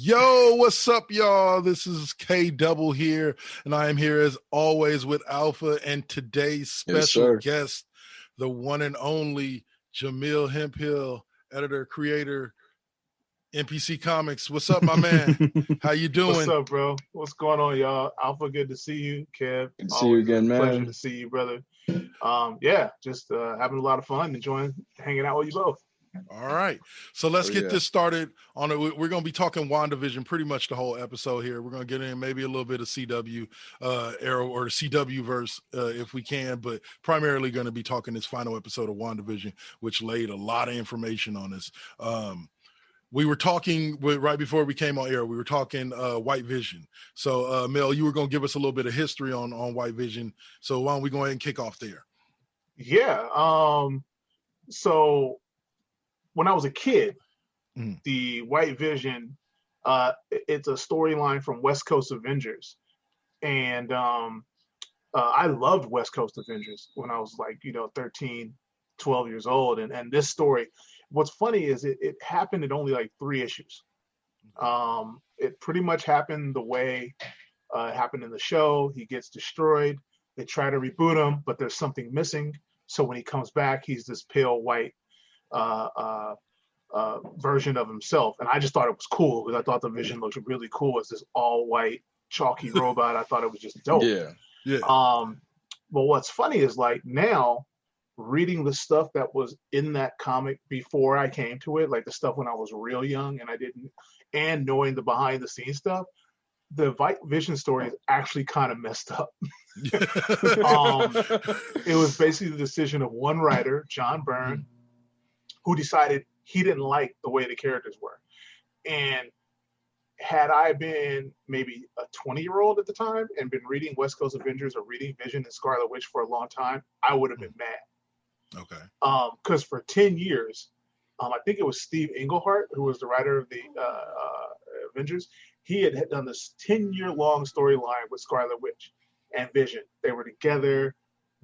Yo, what's up, y'all? This is K Double here, and I am here as always with Alpha and today's special guest, the one and only Jaimel Hemphill Editor, creator, NPC Comics. What's up, my man? How you doing? What's up, bro? What's going on, y'all? Alpha, good to see you. Kev, good to see you again, man. Pleasure to see you, brother. Just having a lot of fun, enjoying hanging out with you both. All right, so let's get this started. We're going to be talking WandaVision pretty much the whole episode here. We're going to get in maybe a little bit of CW Arrow or CW verse if we can, but primarily going to be talking this final episode of WandaVision, which laid a lot of information on us. We were talking right before we came on air. We were talking White Vision. So Mel, you were going to give us a little bit of history on White Vision. So why don't we go ahead and kick off there? Yeah. So when I was a kid, the White Vision, it's a storyline from West Coast Avengers. And I loved West Coast Avengers when I was 13, 12 years old. And this story, what's funny is it happened in only 3 issues. It pretty much happened the way it happened in the show. He gets destroyed. They try to reboot him, but there's something missing. So when he comes back, he's this pale white version of himself. And I just thought it was cool because I thought the Vision looked really cool as this all white chalky robot. I thought it was just dope. Yeah. But what's funny is now reading the stuff that was in that comic before I came to it, like the stuff when I was real young and knowing the behind the scenes stuff, the White Vision story is actually kind of messed up. It was basically the decision of one writer, John Byrne, who decided he didn't like the way the characters were. And had I been maybe a 20-year-old at the time and been reading West Coast Avengers or reading Vision and Scarlet Witch for a long time, I would have been mad. Okay. Because for 10 years, I think it was Steve Englehart, who was the writer of the Avengers. He had done this 10-year-long storyline with Scarlet Witch and Vision. They were together.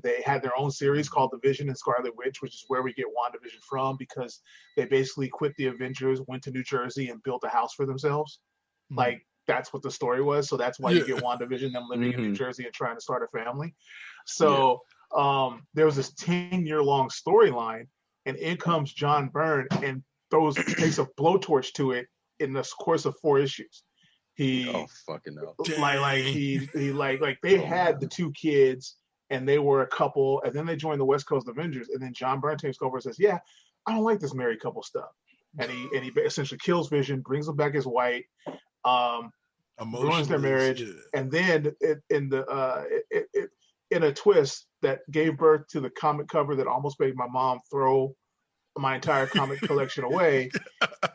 They had their own series called The Vision and Scarlet Witch, which is where we get WandaVision from, because they basically quit the Avengers, went to New Jersey, and built a house for themselves. That's what the story was. So that's why you get WandaVision, them living in New Jersey and trying to start a family. So there was this 10-year-long storyline, and in comes John Byrne and takes a blowtorch to it in the course of 4 issues. They had the 2 kids and they were a couple, and then they joined the West Coast Avengers, and then John Byrne takes over and says, "Yeah, I don't like this married couple stuff," and he essentially kills Vision, brings him back as white, ruins their marriage, and then in a twist that gave birth to the comic cover that almost made my mom throw my entire comic collection away.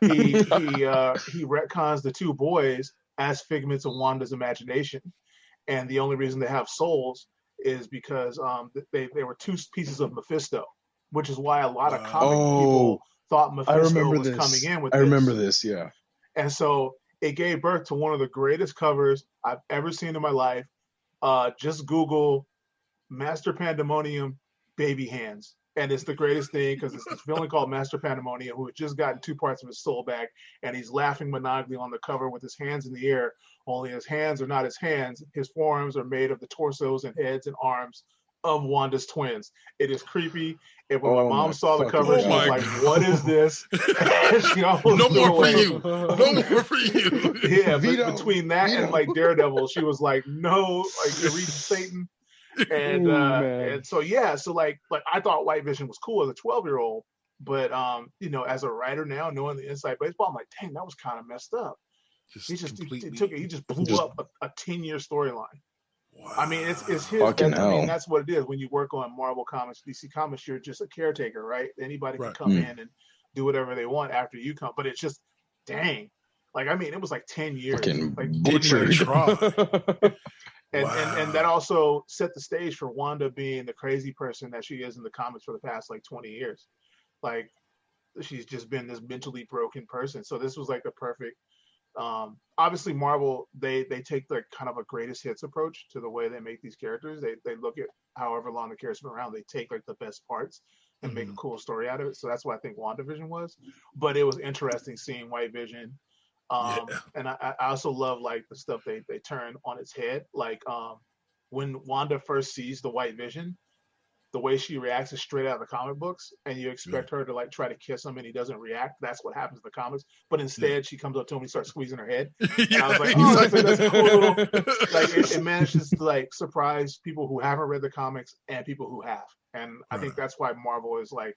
He retcons the 2 boys as figments of Wanda's imagination, and the only reason they have souls is because they were 2 pieces of Mephisto, which is why a lot of comic people thought Mephisto was coming in with this. I remember this, yeah. And so it gave birth to one of the greatest covers I've ever seen in my life. Just Google Master Pandemonium baby hands. And it's the greatest thing because it's this villain called Master Pandemonium who had just gotten 2 parts of his soul back, and he's laughing maniacally on the cover with his hands in the air, only his hands are not his hands. His forearms are made of the torsos and heads and arms of Wanda's twins. It is creepy. And when my mom saw the cover, she was like, "What is this?" No more for you. No more for you. Yeah, between that and Daredevil, she was like, "No, you're reading Satan." And so I thought White Vision was cool as a 12-year-old, but as a writer now, knowing the inside baseball, I'm like, dang, that was kind of messed up. He just blew up a 10-year storyline. Wow. I mean, it's his. That's what it is. When you work on Marvel Comics, DC Comics, you're just a caretaker, right? Anybody can come in and do whatever they want after you come, but it's just, dang. It was 10 years. Butchered. And that also set the stage for Wanda being the crazy person that she is in the comics for the past 20 years. She's just been this mentally broken person. So this was the perfect. Obviously, Marvel they take kind of a greatest hits approach to the way they make these characters. They look at however long the character's been around. They take the best parts and make a cool story out of it. So that's what I think WandaVision was. But it was interesting seeing White Vision. And I also love like the stuff they turn on its head. Like when Wanda first sees the White Vision, the way she reacts is straight out of the comic books, and you expect her to like try to kiss him, and he doesn't react. That's what happens in the comics. But instead, she comes up to him and starts squeezing her head. And I was like, oh, that's a cool little. Like it manages to like surprise people who haven't read the comics and people who have. And I think that's why Marvel is like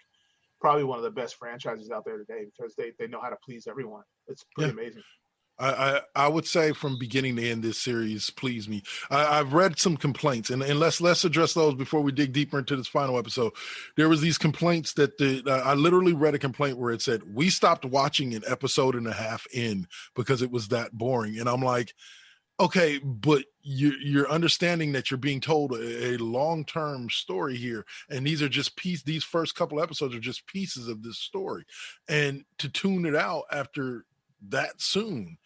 probably one of the best franchises out there today, because they know how to please everyone. It's pretty amazing. I would say from beginning to end, this series pleased me. I've read some complaints, and let's address those before we dig deeper into this final episode. There was these complaints that I literally read a complaint where it said, we stopped watching an episode and a half in because it was that boring. And I'm like, okay, but you're understanding that you're being told a long-term story here, and these are just these first couple episodes are just pieces of this story, and to tune it out after that soon.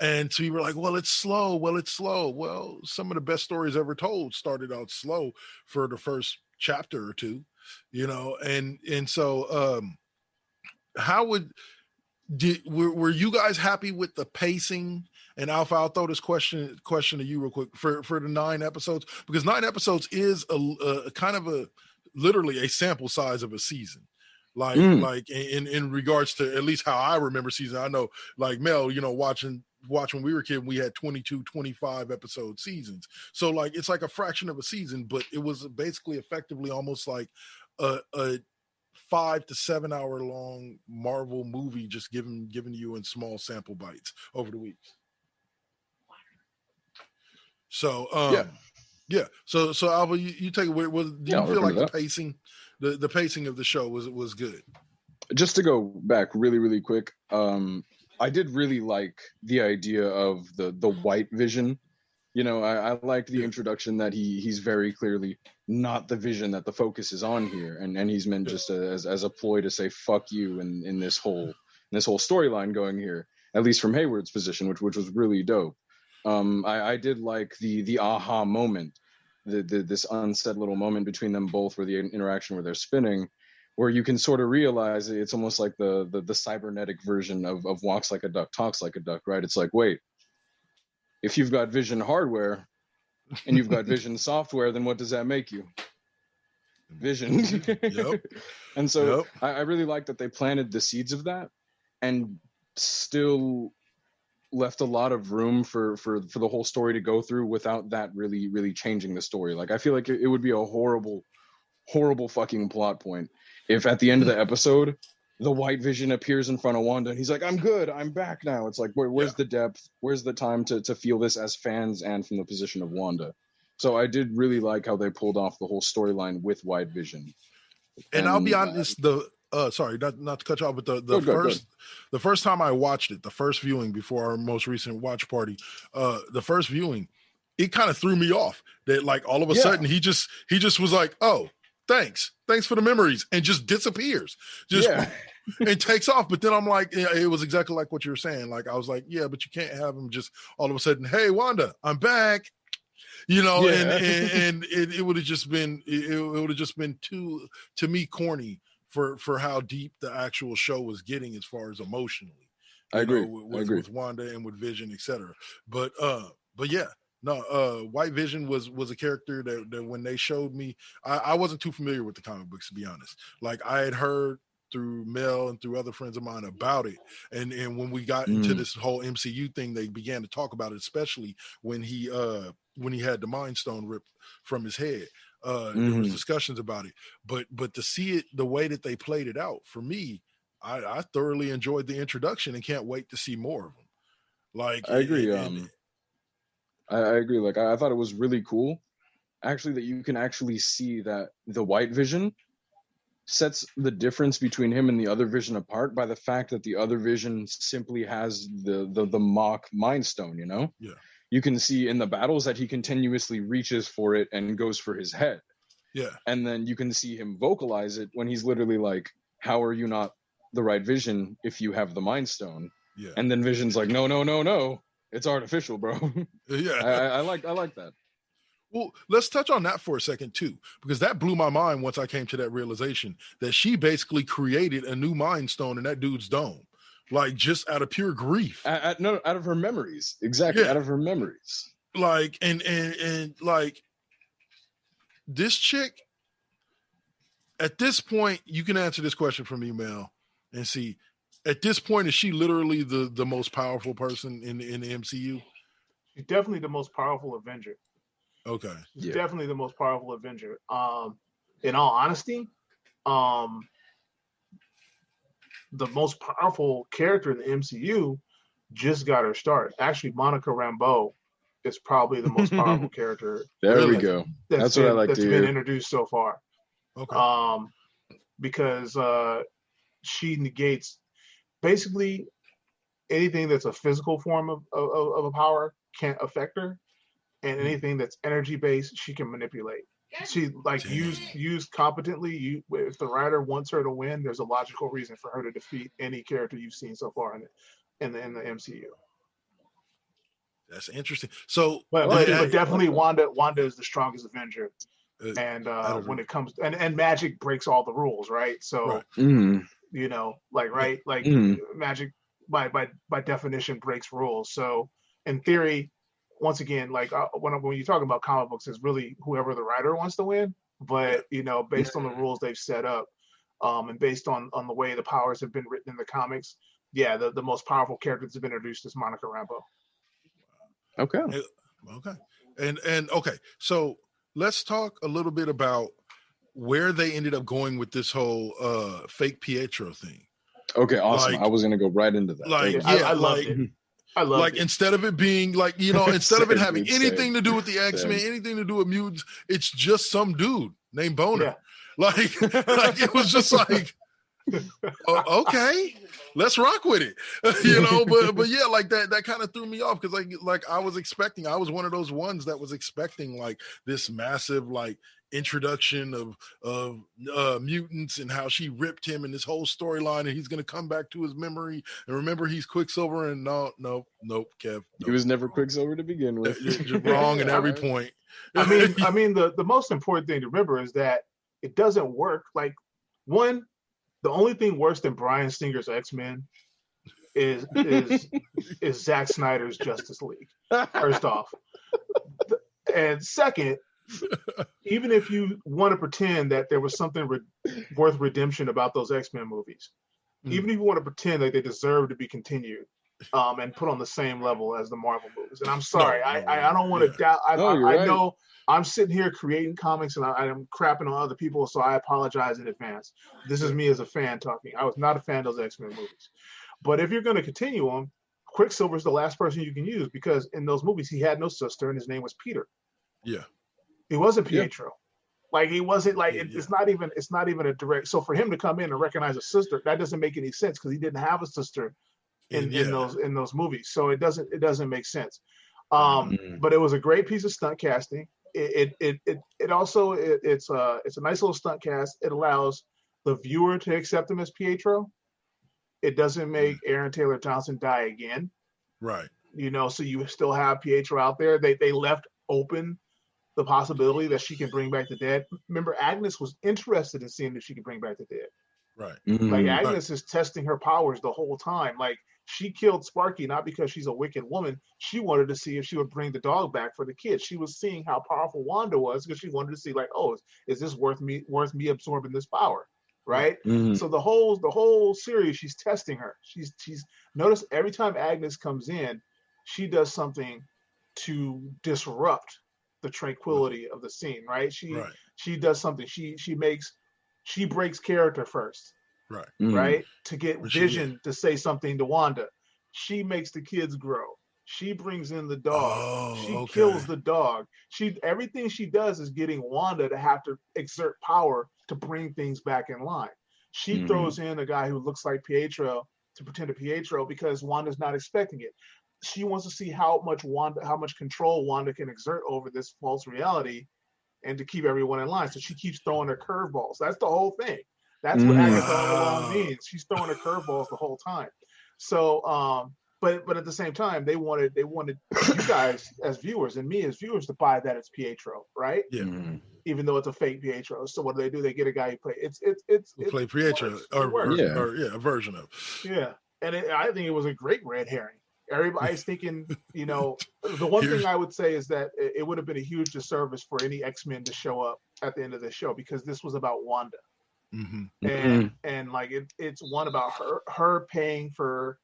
And so you were like, well, it's slow. Well, some of the best stories ever told started out slow for the first chapter or two, and so were you guys happy with the pacing? And Alpha, I'll throw this question to you real quick for the 9 episodes, because 9 episodes is a kind of literally a sample size of a season. Like in regards to at least how I remember season. I know like Mel, watching when we were kids, we had 22, 25 episode seasons. So like, it's like a fraction of a season, but it was basically effectively almost like a 5 to 7 hour long Marvel movie, just given you in small sample bites over the weeks. So, So Alva, you take it. Do you feel like the pacing, the pacing of the show was good? Just to go back really, really quick, I did really like the idea of the White Vision. I liked the introduction that he's very clearly not the Vision that the focus is on here, and he's meant just as a ploy to say fuck you in this whole storyline going here, at least from Hayward's position, which was really dope. I did like the aha moment, this unsaid little moment between them both, where the interaction where they're spinning, where you can sort of realize it's almost like the cybernetic version of walks like a duck, talks like a duck, right? It's like, wait, if you've got Vision hardware and you've got Vision software, then what does that make you? Vision. Yep. And so I really like that they planted the seeds of that and still left a lot of room for the whole story to go through without that really, really changing the story. Like, I feel like it would be a horrible fucking plot point if at the end of the episode, the White Vision appears in front of Wanda and he's like, I'm good, I'm back now. It's like, where's the depth? Where's the time to feel this as fans and from the position of Wanda? So I did really like how they pulled off the whole storyline with White Vision. And I'll be honest, sorry, not to cut you off, but the first time I watched it, the first viewing before our most recent watch party, the first viewing, it kind of threw me off that like all of a sudden he just was like, oh, thanks for the memories, and just disappears, and takes off. But then I'm like, it was exactly like what you were saying. Like, I was like, yeah, but you can't have him just all of a sudden, hey, Wanda, I'm back. And it would have just been too, to me, corny for how deep the actual show was getting as far as emotionally. I agree. With Wanda and with Vision, etc. But yeah, no, White Vision was a character that when they showed me, I wasn't too familiar with the comic books, to be honest. Like, I had heard through Mel and through other friends of mine about it, and when we got into this whole MCU thing, they began to talk about it, especially when he had the Mind Stone ripped from his head. There was discussions about it, but to see it the way that they played it out, for me, I thoroughly enjoyed the introduction and can't wait to see more of them. Like, I agree. I agree. Like, I thought it was really cool, actually, that you can actually see that the White Vision sets the difference between him and the other Vision apart by the fact that the other Vision simply has the mock Mind Stone. Yeah. You can see in the battles that he continuously reaches for it and goes for his head. Yeah. And then you can see him vocalize it when he's literally like, how are you not the right Vision if you have the Mind Stone? Yeah. And then Vision's like, no. It's artificial, bro. Yeah. I like that. Well, let's touch on that for a second too, because that blew my mind once I came to that realization that she basically created a new Mind Stone in that dude's dome. like just out of pure grief. No, out of her memories. Exactly, out of her memories. Like, and like this chick, at this point, you can answer this question from email and see. At this point, is she literally the most powerful person in the MCU? She's definitely the most powerful Avenger. Okay. She's definitely the most powerful Avenger. In all honesty, the most powerful character in the MCU just got her start. Actually, Monica Rambeau is probably the most powerful character. There we go. That's what I like to hear. That's been introduced so far. Okay. Because she negates basically anything that's a physical form of a power can't affect her, and anything that's energy based she can manipulate. She used competently. If the writer wants her to win, there's a logical reason for her to defeat any character you've seen so far in the MCU. That's interesting. So, but definitely Wanda is the strongest Avenger. And when it comes and magic breaks all the rules, right? So you know, magic by definition breaks rules. So in theory, once again, like when you're talking about comic books, it's really whoever the writer wants to win. But you know, based on the rules they've set up, and based on the way the powers have been written in the comics, the most powerful character that's been introduced is Monica Rambeau. Okay. And okay, so let's talk a little bit about where they ended up going with this whole fake Pietro thing. Okay, awesome. I was going to go right into that. I loved it. I love it. Instead of it being like, you know, instead of it having anything to do with the X-Men, anything to do with mutants, it's just some dude named Boner. Yeah. Like it was just like, okay, let's rock with it. You know, but yeah, like that kind of threw me off because like I was one of those ones that was expecting like this massive like introduction of mutants and how she ripped him and this whole storyline, and he's gonna come back to his memory and remember he's Quicksilver, and nope, Kev. Nope. He was never Quicksilver to begin with. You're wrong at every point. I mean the most important thing to remember is that it doesn't work. Like the only thing worse than Bryan Singer's X-Men is Zack Snyder's Justice League. First off, and second, even if you want to pretend that there was something worth redemption about those X-Men movies, even if you want to pretend like they deserve to be continued and put on the same level as the Marvel movies, and I'm sorry, I don't want to doubt. I know I'm sitting here creating comics and I'm crapping on other people, so I apologize in advance. This is me as a fan talking. I was not a fan of those X-Men movies. But if you're going to continue them, Quicksilver's the last person you can use because in those movies he had no sister and his name was Peter. Yeah. He wasn't Pietro. Like he wasn't like it's not even a direct. So for him to come in and recognize a sister, that doesn't make any sense because he didn't have a sister in those movies. So it doesn't make sense. But it was a great piece of stunt casting. It also it's a nice little stunt cast. It allows the viewer to accept him as Pietro. It doesn't make Aaron Taylor Johnson die again. Right. You know, so you still have Pietro out there. They left open the possibility that she can bring back the dead. Remember, Agnes was interested in seeing if she could bring back the dead. Right. Like Agnes is testing her powers the whole time. Like she killed Sparky not because she's a wicked woman. She wanted to see if she would bring the dog back for the kids. She was seeing how powerful Wanda was because she wanted to see like, oh, is this worth me absorbing this power? Right. So the whole series, she's testing her. She's notice every time Agnes comes in, she does something to disrupt the tranquility of the scene. Right. She does something. She breaks character first. Right. Right. To get Vision to say something to Wanda. She makes the kids grow. She brings in the dog. She kills the dog. Everything she does is getting Wanda to have to exert power to bring things back in line. She throws in a guy who looks like Pietro to pretend to Pietro because Wanda's not expecting it. She wants to see how much control Wanda can exert over this false reality and to keep everyone in line. So she keeps throwing her curveballs. That's the whole thing. That's what Agatha all along means. She's throwing her curveballs the whole time. So, but at the same time, they wanted you guys as viewers and me as viewers to buy that it's Pietro, right? Yeah. Even though it's a fake Pietro. So what do? They get a guy who play play Pietro or a version of. Yeah. and I think it was a great red herring. Everybody's thinking, the one thing I would say is that it would have been a huge disservice for any X-Men to show up at the end of the show, because this was about Wanda. Mm-hmm. And like it's one about her paying for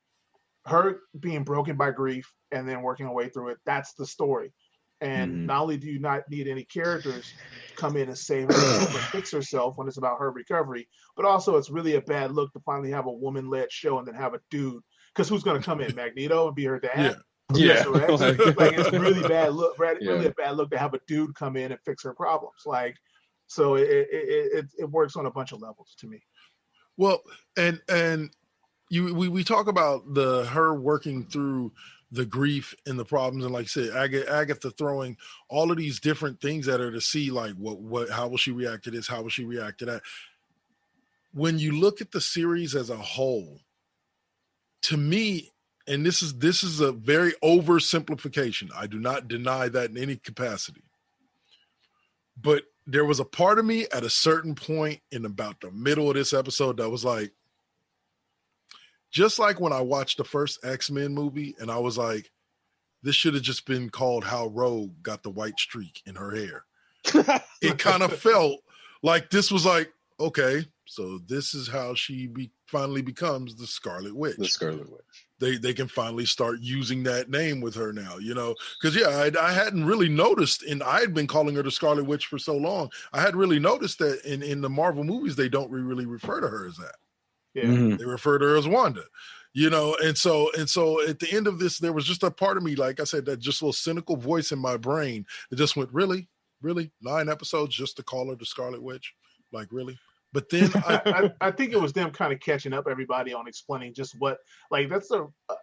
her being broken by grief and then working her way through it. That's the story. And not only do you not need any characters to come in and save herself or fix herself when it's about her recovery, but also it's really a bad look to finally have a woman-led show and then have a dude. Because who's going to come in? Magneto and be her dad? Yeah. Like it's really bad look. Really a bad look to have a dude come in and fix her problems. Like, so it works on a bunch of levels to me. Well, and we talk about her working through the grief and the problems, and like I said, Agatha throwing all of these different things at her to see like how will she react to this, how will she react to that. When you look at the series as a whole, to me, and this is a very oversimplification, I do not deny that in any capacity, but there was a part of me at a certain point in about the middle of this episode that was like, just like when I watched the first X-Men movie and I was like, this should have just been called How Rogue Got the White Streak in Her Hair. It kind of felt like this was like, okay, so this is how she finally becomes the Scarlet Witch. The Scarlet Witch. They can finally start using that name with her now, because I hadn't really noticed, and I had been calling her the Scarlet Witch for so long. I had really noticed that in the Marvel movies, they don't really refer to her as that. Yeah, They refer to her as Wanda, and so at the end of this, there was just a part of me, like I said, that just little cynical voice in my brain that just went, really 9 episodes just to call her the Scarlet Witch, like really. But then I think it was them kind of catching up everybody on explaining just what, like, that's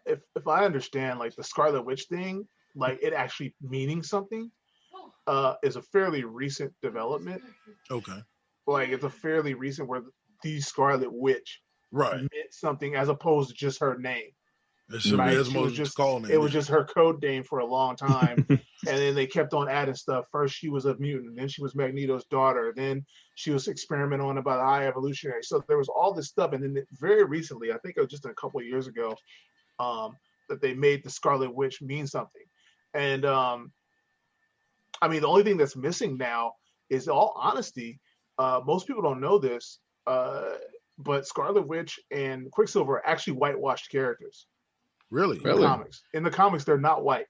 if I understand, like, the Scarlet Witch thing, like it actually meaning something, is a fairly recent development. Okay. Like it's a fairly recent where the Scarlet Witch meant something as opposed to just her name. It was just her code name for a long time. And then they kept on adding stuff. First she was a mutant, then she was Magneto's daughter, then she was experimented on about high evolutionary. So there was all this stuff. And then very recently, I think it was just a couple of years ago, that they made the Scarlet Witch mean something. And I mean, the only thing that's missing now is, in all honesty, most people don't know this, but Scarlet Witch and Quicksilver are actually whitewashed characters. Really? In the comics, they're not white.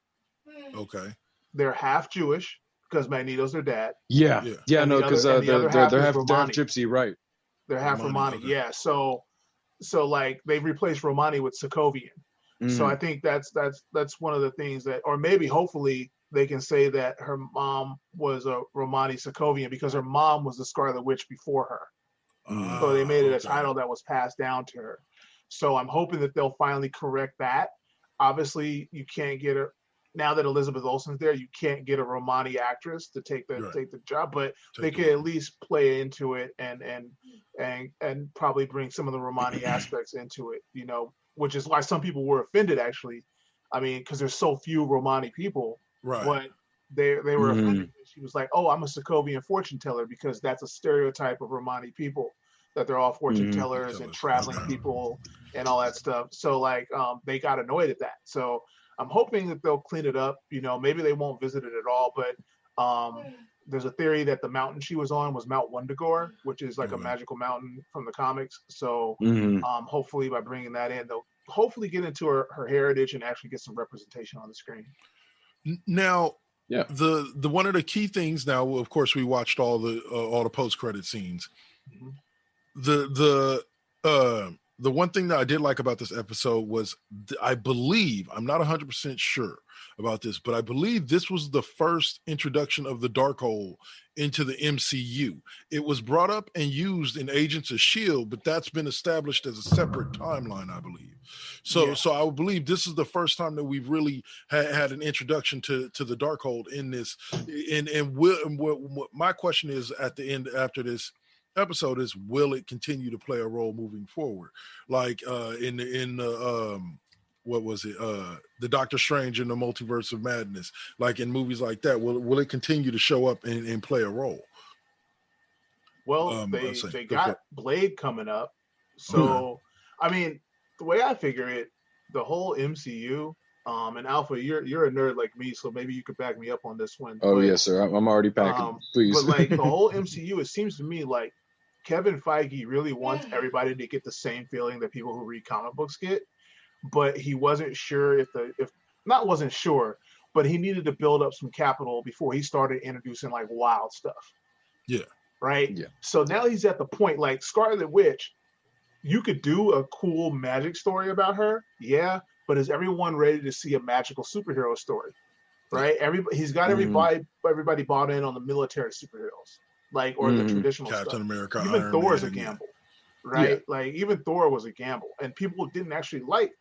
Okay. They're half Jewish because Magneto's their dad. Yeah. No, because they're half Gypsy, right? They're half Romani. Okay. Yeah. So like they've replaced Romani with Sokovian. So I think that's one of the things that, or maybe hopefully they can say that her mom was a Romani Sokovian because her mom was the Scarlet Witch before her. So they made it a title that was passed down to her. So I'm hoping that they'll finally correct that. Obviously, you can't get her now that Elizabeth Olsen's there. You can't get a Romani actress to take the job, but they can at least play into it and probably bring some of the Romani aspects into it. Which is why some people were offended. Actually, I mean, because there's so few Romani people, right? But they were offended. She was like, "Oh, I'm a Sokovian fortune teller," because that's a stereotype of Romani people. That they're all fortune tellers and traveling people and all that stuff. So like they got annoyed at that. So I'm hoping that they'll clean it up. Maybe they won't visit it at all, but there's a theory that the mountain she was on was Mount Wundagore, which is like a magical mountain from the comics. So hopefully by bringing that in, they'll hopefully get into her heritage and actually get some representation on the screen. Now, the one of the key things now, of course, we watched all the post-credit scenes. Mm-hmm. The one thing that I did like about this episode was I believe, I'm not 100% sure about this, but I believe this was the first introduction of the Darkhold into the MCU. It was brought up and used in Agents of S.H.I.E.L.D., but that's been established as a separate timeline, I believe. So I would believe this is the first time that we've really had an introduction to the Darkhold in this. And what my question is at the end after this episode is, will it continue to play a role moving forward, like what was it, the Doctor Strange in the Multiverse of Madness, like in movies like that? Will it continue to show up and play a role? Well, they got Blade coming up, so I mean, the way I figure it, the whole MCU, and Alpha, you're a nerd like me, so maybe you could back me up on this one. Oh yes, sir. I'm already packing. Please. But like the whole MCU, it seems to me like Kevin Feige really wants everybody to get the same feeling that people who read comic books get, but he wasn't sure if not wasn't sure, but he needed to build up some capital before he started introducing like wild stuff. Yeah. Right? Yeah. So now he's at the point like Scarlet Witch, you could do a cool magic story about her, yeah, but is everyone ready to see a magical superhero story? Right? He's got everybody bought in on the military superheroes, like, or the traditional Captain stuff. America, even Iron Thor's Man, a gamble, right? Like even Thor was a gamble, and people didn't actually like.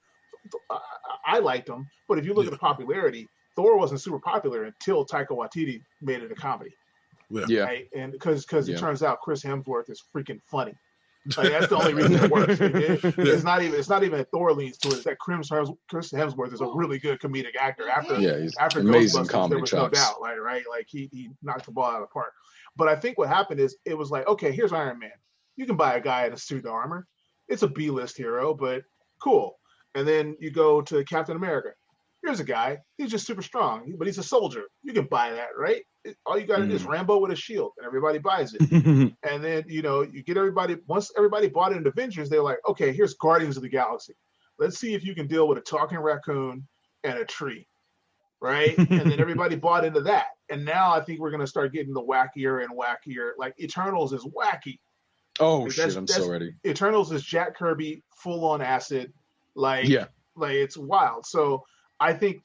I liked him, but if you look at the popularity, Thor wasn't super popular until Taika Waititi made it a comedy. Yeah. Right? And because it turns out Chris Hemsworth is freaking funny. Like that's the only reason it works. It's not even that Thor leans to it. It's that Chris Hemsworth is a really good comedic actor. After amazing Ghostbusters, comedy there was chops. no doubt. Right? Like he knocked the ball out of the park. But I think what happened is it was like, okay, here's Iron Man. You can buy a guy in a suit and armor. It's a B-list hero, but cool. And then you go to Captain America. Here's a guy. He's just super strong, but he's a soldier. You can buy that, right? All you got to do is Rambo with a shield, and everybody buys it. And then, you get everybody. Once everybody bought into Avengers, they're like, okay, here's Guardians of the Galaxy. Let's see if you can deal with a talking raccoon and a tree, right? And then everybody bought into that. And now I think we're going to start getting the wackier and wackier. Like Eternals is wacky. Oh, like, shit, I'm so ready. Eternals is Jack Kirby full on acid. Like it's wild. So I think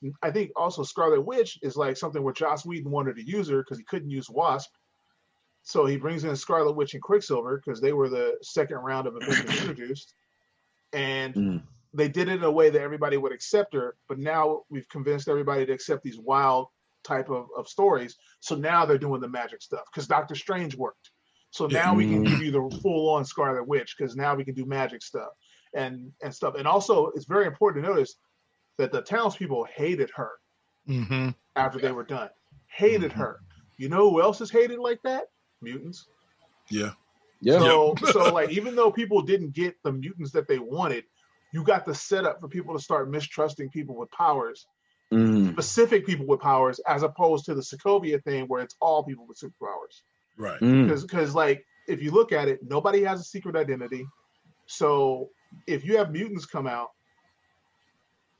also Scarlet Witch is like something where Joss Whedon wanted to use her because he couldn't use Wasp. So he brings in Scarlet Witch and Quicksilver because they were the second round of Avengers introduced. And they did it in a way that everybody would accept her. But now we've convinced everybody to accept these wild type of stories. So now they're doing the magic stuff because Doctor Strange worked. So now we can give you the full-on Scarlet Witch because now we can do magic stuff and stuff. And also, it's very important to notice that the townspeople hated her after they were done. Hated her. You know who else is hated like that? Mutants. Yeah. So like, even though people didn't get the mutants that they wanted, you got the setup for people to start mistrusting people with powers, specific people with powers, as opposed to the Sokovia thing where it's all people with superpowers. Right. Because like, if you look at it, nobody has a secret identity. So if you have mutants come out,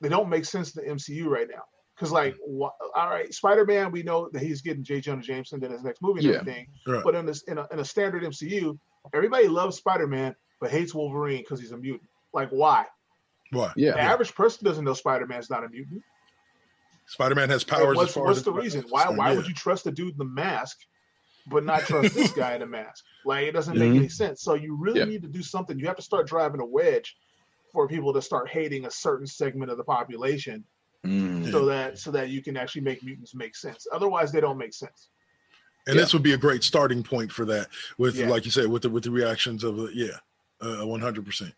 they don't make sense in the MCU right now. Because like, all right, Spider-Man, we know that he's getting J. Jonah Jameson in his next movie and everything. Right. But in a standard MCU, everybody loves Spider-Man but hates Wolverine because he's a mutant. Like, why? Why? The average person doesn't know Spider-Man's not a mutant. Spider-Man has powers. What's the reason? Why would you trust the dude in the mask but not trust this guy in the mask? Like, it doesn't make any sense. So you really need to do something. You have to start driving a wedge for people to start hating a certain segment of the population, so that you can actually make mutants make sense. Otherwise, they don't make sense. And this would be a great starting point for that. With like you said, with the reactions of 100%.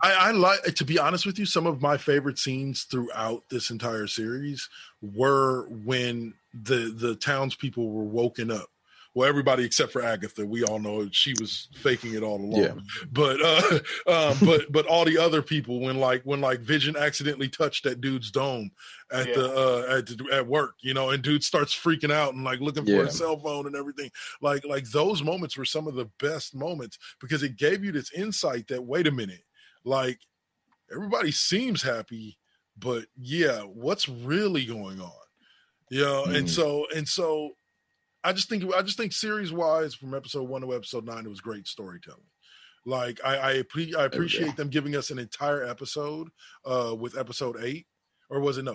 I like, to be honest with you, some of my favorite scenes throughout this entire series were when the townspeople were woken up. Well, everybody except for Agatha, we all know she was faking it all along. But all the other people, when Vision accidentally touched that dude's dome at work, and dude starts freaking out and like looking for his cell phone and everything. Like those moments were some of the best moments because it gave you this insight that, wait a minute, like everybody seems happy, but what's really going on? And so I just think series wise, from episode 1 to episode 9, it was great storytelling. Like I appreciate them giving us an entire episode with episode 8, or was it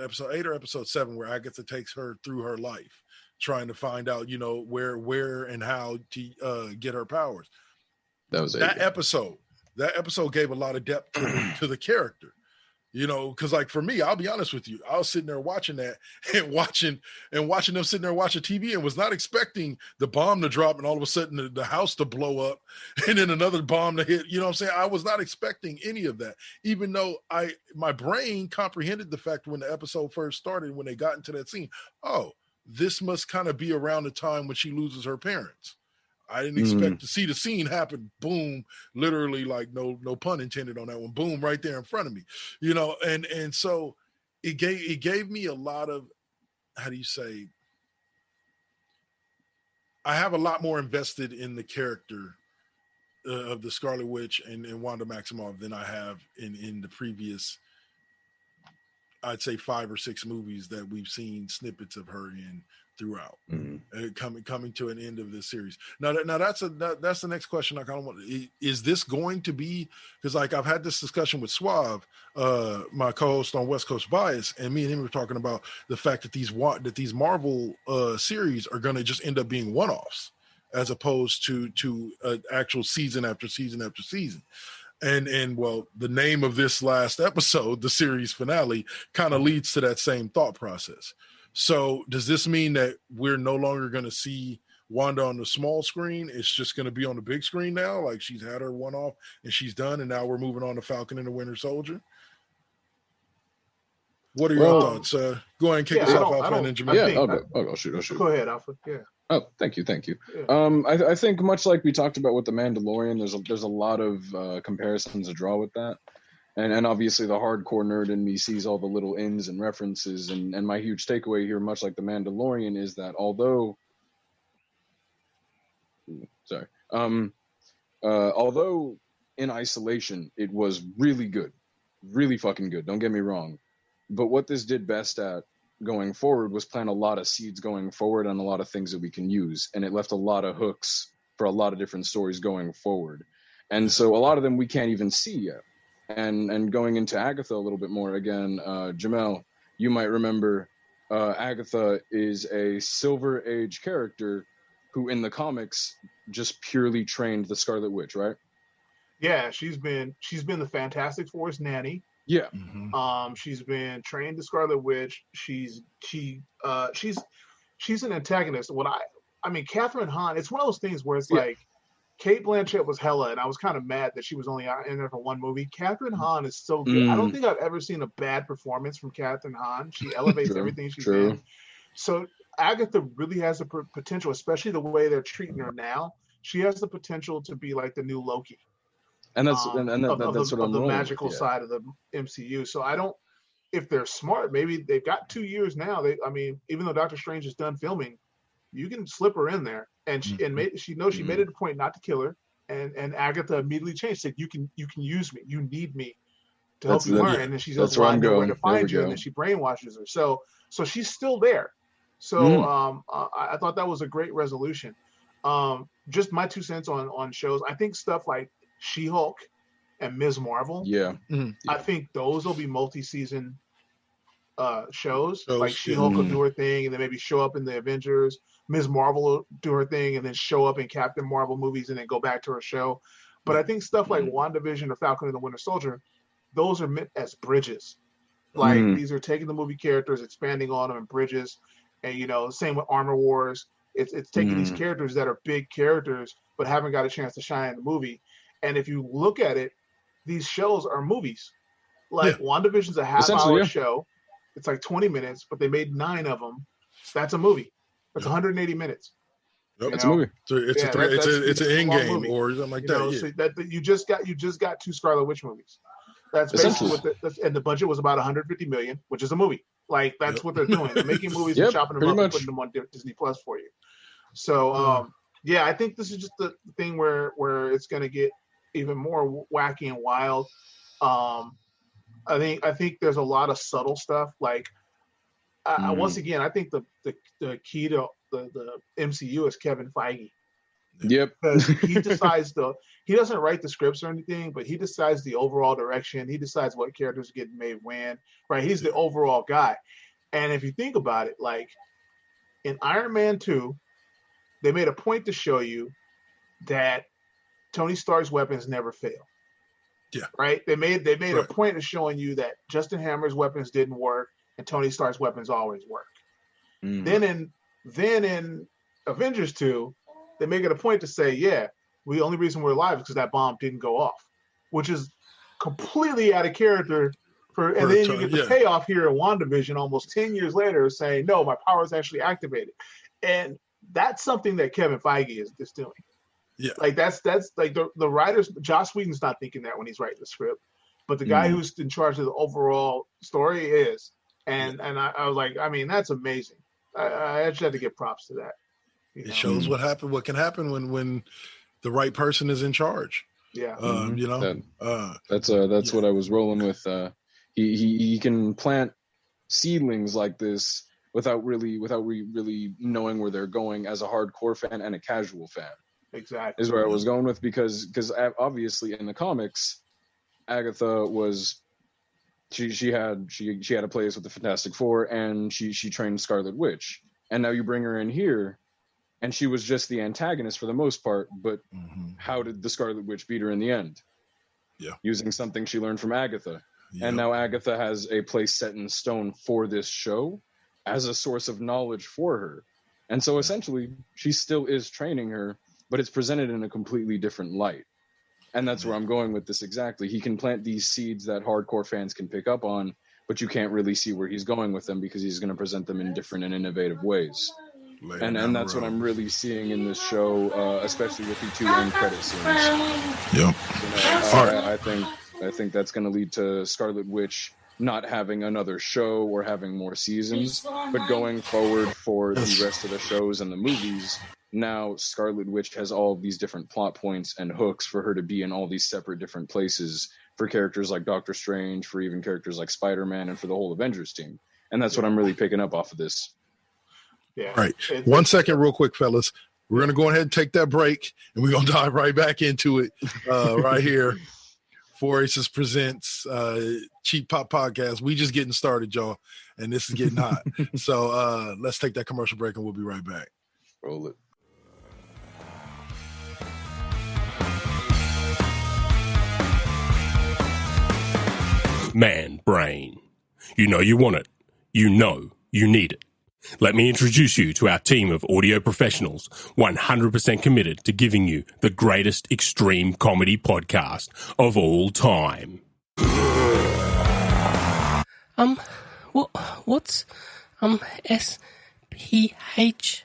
episode 8 or episode 7 where Agatha takes her through her life trying to find out where and how to get her powers. That was that episode. That episode gave a lot of depth to the character. Because like for me, I'll be honest with you, I was sitting there watching that and watching them sitting there watching TV and was not expecting the bomb to drop and all of a sudden the house to blow up and then another bomb to hit. You know what I'm saying? I was not expecting any of that, even though my brain comprehended the fact when the episode first started, when they got into that scene, this must kind of be around the time when she loses her parents. I didn't expect to see the scene happen. Boom, literally, like no pun intended on that one. Boom, right there in front of me, and so it gave me a lot of, how do you say? I have a lot more invested in the character of the Scarlet Witch and Wanda Maximoff than I have in the previous, I'd say 5 or 6 movies that we've seen snippets of her in throughout, coming to an end of this series. Now that's the next question I kind of want. Is this going to be, because like I've had this discussion with Suave, my co-host on West Coast Bias, and me and him were talking about the fact that these Marvel series are going to just end up being one-offs as opposed to an actual season after season after season. And well, the name of this last episode, the series finale, kind of leads to that same thought process. So does this mean that we're no longer going to see Wanda on the small screen? It's just going to be on the big screen now? Like she's had her one off and she's done, and now we're moving on to Falcon and the Winter Soldier? What are your thoughts? Go ahead and kick us off, Alpha, and then Jaimel. I'll go. Shoot. Go ahead, Alpha. Yeah. Oh, thank you. Yeah. I think much like we talked about with the Mandalorian, there's a lot of comparisons to draw with that, and obviously the hardcore nerd in me sees all the little ins and references, and my huge takeaway here, much like the Mandalorian, is that although in isolation it was really good, really fucking good, don't get me wrong, but what this did best at going forward was plant a lot of seeds going forward on a lot of things that we can use, and it left a lot of hooks for a lot of different stories going forward, and so a lot of them we can't even see yet. And going into Agatha a little bit more again, Jaimel, you might remember Agatha is a Silver Age character who in the comics just purely trained the Scarlet Witch, right? Yeah, she's been the Fantastic Four's nanny. Yeah. She's been trained to Scarlet Witch. She's an antagonist. I mean, Catherine Hahn, it's one of those things where it's like Kate Blanchett was hella, and I was kind of mad that she was only in there for one movie. Catherine Hahn is so good. I don't think I've ever seen a bad performance from Catherine Hahn. She elevates everything she's in. So Agatha really has the potential, especially the way they're treating her now. She has the potential to be like the new Loki. And that's what I'm the magical side of the MCU. So I don't, if they're smart, maybe they've got 2 years now. Even though Doctor Strange is done filming, you can slip her in there, and she made it a point not to kill her. And Agatha immediately changed, said, "You can use me. You need me to help you learn." And then she says, "Well, I know where to find you." And then she brainwashes her. So she's still there. So I thought that was a great resolution. Just my 2 cents on shows. I think stuff like She-Hulk and Ms. Marvel. I think those will be multi-season shows. Like She-Hulk will do her thing and then maybe show up in the Avengers. Ms. Marvel will do her thing and then show up in Captain Marvel movies and then go back to her show. But I think stuff like WandaVision or Falcon and the Winter Soldier, those are meant as bridges. Like these are taking the movie characters, expanding on them in bridges. And same with Armor Wars. It's taking these characters that are big characters but haven't got a chance to shine in the movie. And if you look at it, these shows are movies. Like WandaVision's a half-hour show. It's like 20 minutes, but they made 9 of them. That's a movie. That's 180 minutes. It's a movie. It's an end game or something like that. So that you just got 2 Scarlet Witch movies. That's basically and the budget was about 150 million, which is a movie. Like that's what they're doing. They're making movies and chopping them up and putting them on Disney Plus for you. So I think this is just the thing where it's going to get even more wacky and wild. I think there's a lot of subtle stuff. Like once again, I think the key to the MCU is Kevin Feige. Because he decides he doesn't write the scripts or anything, but he decides the overall direction. He decides what characters get made when, right? He's the overall guy. And if you think about it, like in Iron Man 2, they made a point to show you that Tony Stark's weapons never fail. Yeah. Right? They made a point of showing you that Justin Hammer's weapons didn't work and Tony Stark's weapons always work. Then in Avengers 2, they make it a point to say, the only reason we're alive is because that bomb didn't go off, which is completely out of character. And then you get the payoff here in WandaVision almost 10 years later saying, no, my power is actually activated. And that's something that Kevin Feige is doing. Yeah. Like that's like the writers. Joss Whedon's not thinking that when he's writing the script, but the guy who's in charge of the overall story is. And I was like, I mean, that's amazing. I actually had to give props to that. It shows what can happen when the right person is in charge. Yeah. That's what I was rolling with. He can plant seedlings like this without really knowing where they're going as a hardcore fan and a casual fan. Exactly. Is where I was going with because obviously in the comics, Agatha was she had a place with the Fantastic Four and she trained Scarlet Witch, and now you bring her in here and she was just the antagonist for the most part, but how did the Scarlet Witch beat her in the end? Yeah. Using something she learned from Agatha. Yep. And now Agatha has a place set in stone for this show as a source of knowledge for her. And so essentially she still is training her, but it's presented in a completely different light. And that's where I'm going with this exactly. He can plant these seeds that hardcore fans can pick up on, but you can't really see where he's going with them because he's going to present them in different and innovative ways. And that's what I'm really seeing in this show, especially with the 2 end credit scenes. Yep. I think that's going to lead to Scarlet Witch not having another show or having more seasons, but going forward for the rest of the shows and the movies. Now Scarlet Witch has all of these different plot points and hooks for her to be in all these separate different places for characters like Doctor Strange, for even characters like Spider-Man, and for the whole Avengers team. And that's what I'm really picking up off of this. Yeah. All right. 1 second real quick, fellas. We're going to go ahead and take that break, and we're going to dive right back into it right here. 4 Aces presents Cheap Pop Podcast. We just getting started, y'all, and this is getting hot. So let's take that commercial break, and we'll be right back. Roll it. Man brain. You know you want it. You know you need it. Let me introduce you to our team of audio professionals, 100% committed to giving you the greatest extreme comedy podcast of all time. What's SPH?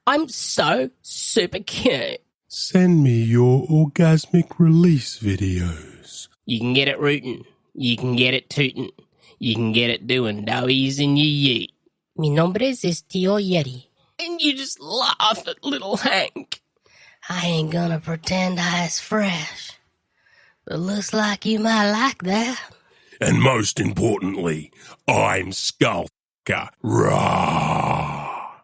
I'm so super cute. Send me your orgasmic release videos. You can get it rootin'. You can get it tootin'. You can get it doing doughies in your yeet. Mi nombre es Tío Yeti. And you just laugh at little Hank. I ain't gonna pretend I is fresh. But looks like you might like that. And most importantly, I'm Skullfucker. Rah!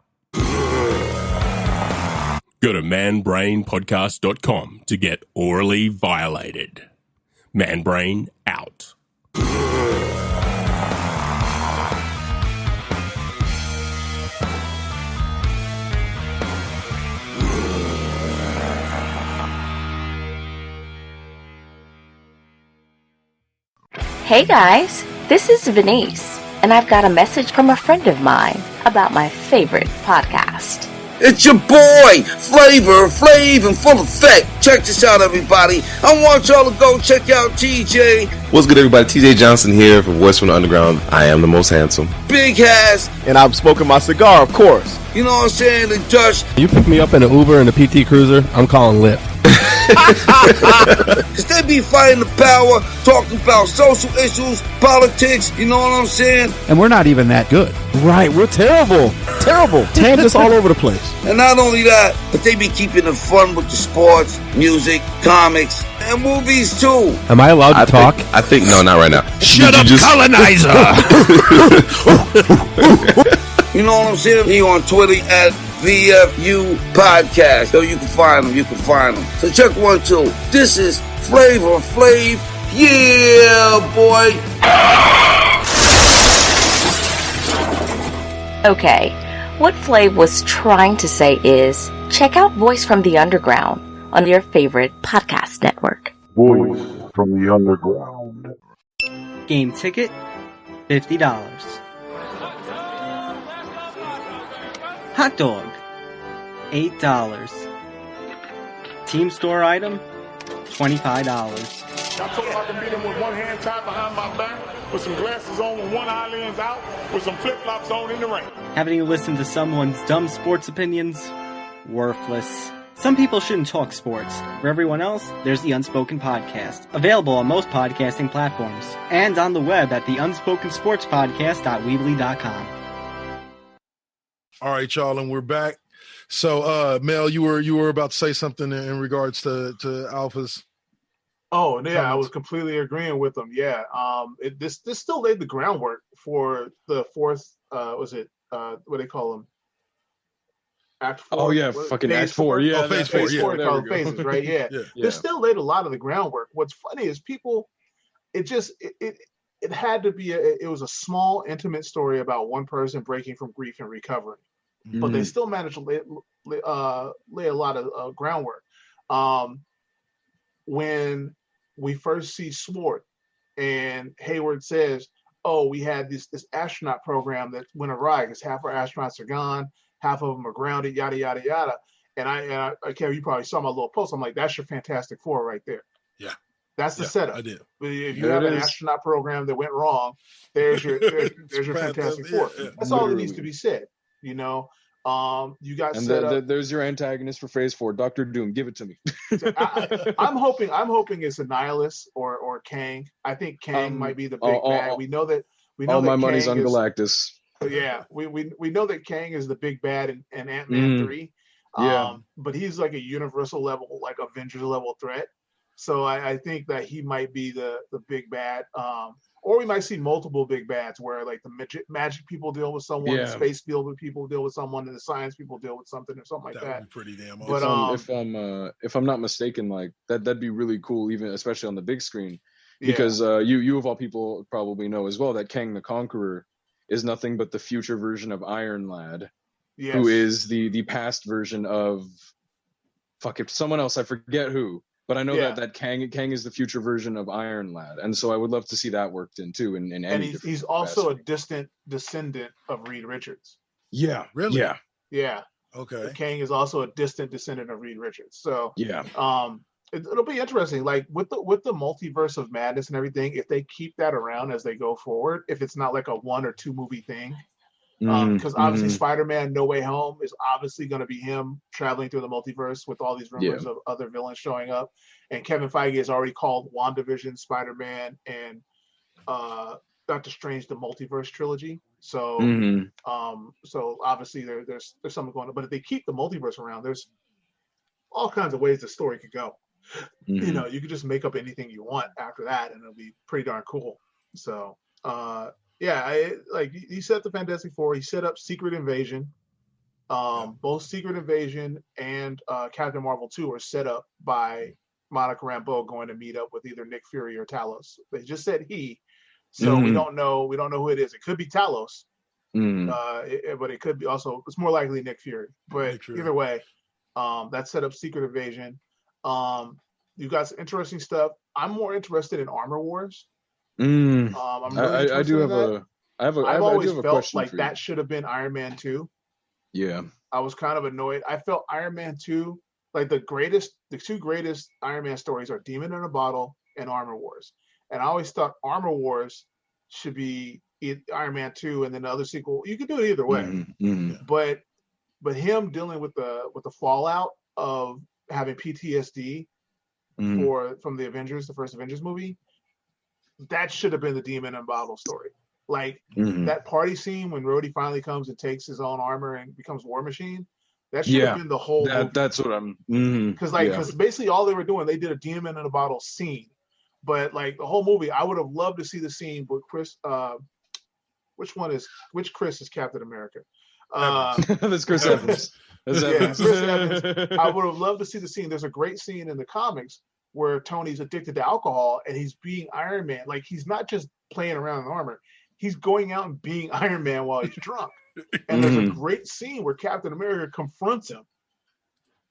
Go to manbrainpodcast.com to get orally violated. Manbrain out. Hey guys, this is Venice, and I've got a message from a friend of mine about my favorite podcast. It's your boy, Flavor Flav in full effect. Check this out, everybody. I want y'all to go check out TJ. What's good, everybody? TJ Johnson here from Voice from the Underground. I am the most handsome. Big Has. And I'm smoking my cigar, of course. You know what I'm saying? The Dutch. You pick me up in an Uber and a PT Cruiser, I'm calling Lyft. Cause they be fighting the power, talking about social issues, politics, you know what I'm saying? And we're not even that good. Right, we're terrible. Terrible. Tangents all over the place. And not only that, but they be keeping it fun with the sports, music, comics, and movies too. Am I allowed to talk? I think no, not right now. Shut up, colonizer! You know what I'm saying? He on Twitter at VFU Podcast. So you can find them. So check 1, 2. This is Flavor Flav. Yeah, boy. Okay, what Flav was trying to say is, check out Voice from the Underground on your favorite podcast network. Voice from the Underground. Game ticket, $50. Hot dog, $8. Team store item, $25. I told him I can beat him with one hand tied behind my back, with some glasses on, with one eye lens out, with some flip-flops on in the rain. Haven't you listened to someone's dumb sports opinions? Worthless. Some people shouldn't talk sports. For everyone else, there's the Unspoken Podcast, available on most podcasting platforms, and on the web at theunspokensportspodcast.weebly.com. All right, y'all, and we're back. So, Mel, you were about to say something in regards to Alpha's. Oh yeah, comments. I was completely agreeing with them. Yeah, this still laid the groundwork for the fourth. Was it what do they call them? Act 4. Oh yeah, fucking Act 4. Yeah, Phase 4. Phase 4 Yeah, called phases, right? Yeah. They still laid a lot of the groundwork. What's funny is people. It had to be. It was a small, intimate story about one person breaking from grief and recovering, but they still managed to lay a lot of groundwork. When we first see Swart and Hayward says, "Oh, we had this astronaut program that went awry because half our astronauts are gone, half of them are grounded, yada yada yada." And I Kevin, you probably saw my little post. I'm like, "That's your Fantastic Four right there." Yeah, that's the setup. I did. But if you have an astronaut program that went wrong, there's your Fantastic Four. That's all that needs to be said. You know. You got and set up. There's your antagonist for Phase 4, Dr. Doom. Give it to me. I'm hoping it's Annihilus or Kang. I think Kang might be the big bad. We know that all my that money's Kang on Galactus. Yeah, we know that Kang is the big bad in Ant-Man 3. But he's like a universal level, like Avengers level threat. So I think that he might be the big bad. Or we might see multiple big bads where like the magic people deal with someone, the space field people deal with someone, and the science people deal with something or something like that. That would be pretty damn awesome. But if I'm not mistaken, like that'd be really cool, even especially on the big screen, because you of all people probably know as well that Kang the Conqueror is nothing but the future version of Iron Lad, who is the past version of someone else, I forget who. But I know that Kang is the future version of Iron Lad, and so I would love to see that worked in too. In any and he's also a distant descendant of Reed Richards. Yeah, really. Yeah. Okay. Kang is also a distant descendant of Reed Richards. So it'll be interesting. Like with the multiverse of madness and everything, if they keep that around as they go forward, if it's not like a 1 or 2 movie thing. Because obviously Spider-Man No Way Home is obviously going to be him traveling through the multiverse with all these rumors of other villains showing up. And Kevin Feige has already called WandaVision, Spider-Man, and Doctor Strange the multiverse trilogy. So so obviously there's something going on. But if they keep the multiverse around, there's all kinds of ways the story could go. You know, you could just make up anything you want after that, and it'll be pretty darn cool. So like he set the Fantastic Four. He set up Secret Invasion. Both Secret Invasion and Captain Marvel 2 are set up by Monica Rambeau going to meet up with either Nick Fury or Talos. They just said he, so we don't know who it is. It could be Talos, but it could be also. It's more likely Nick Fury. But either way, that set up Secret Invasion. You got some interesting stuff. I'm more interested in Armor Wars. I'm really I do have that. I've always a felt like for that you. should have been Iron Man 2. Yeah. I was kind of annoyed. I felt Iron Man 2, like the two greatest Iron Man stories are Demon in a Bottle and Armor Wars. And I always thought Armor Wars should be Iron Man 2 and then the other sequel. You could do it either way. But him dealing with the fallout of having PTSD from the Avengers, the first Avengers movie, that should have been the Demon in a Bottle story. Like that party scene when Rhodey finally comes and takes his own armor and becomes War Machine, that should have been the whole movie. That's what I'm because basically all they were doing, they did a Demon in a Bottle scene. But like the whole movie, I would have loved to see the scene with Chris which Chris is Captain America? That's Chris Evans. Chris Evans. I would have loved to see the scene. There's a great scene in the comics where Tony's addicted to alcohol and he's being Iron Man. Like he's not just playing around in armor. He's going out and being Iron Man while he's drunk. And there's a great scene where Captain America confronts him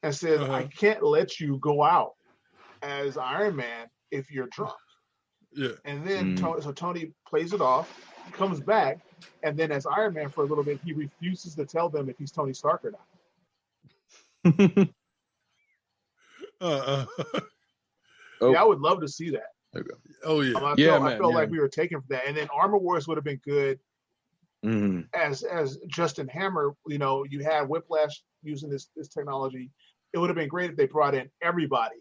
and says, I can't let you go out as Iron Man if you're drunk. Yeah. And then Tony plays it off, comes back, and then as Iron Man for a little bit, he refuses to tell them if he's Tony Stark or not. Yeah, I would love to see that. Oh yeah, I felt like we were taken for that. And then Armor Wars would have been good as Justin Hammer. You know, you had Whiplash using this technology. it would have been great if they brought in everybody,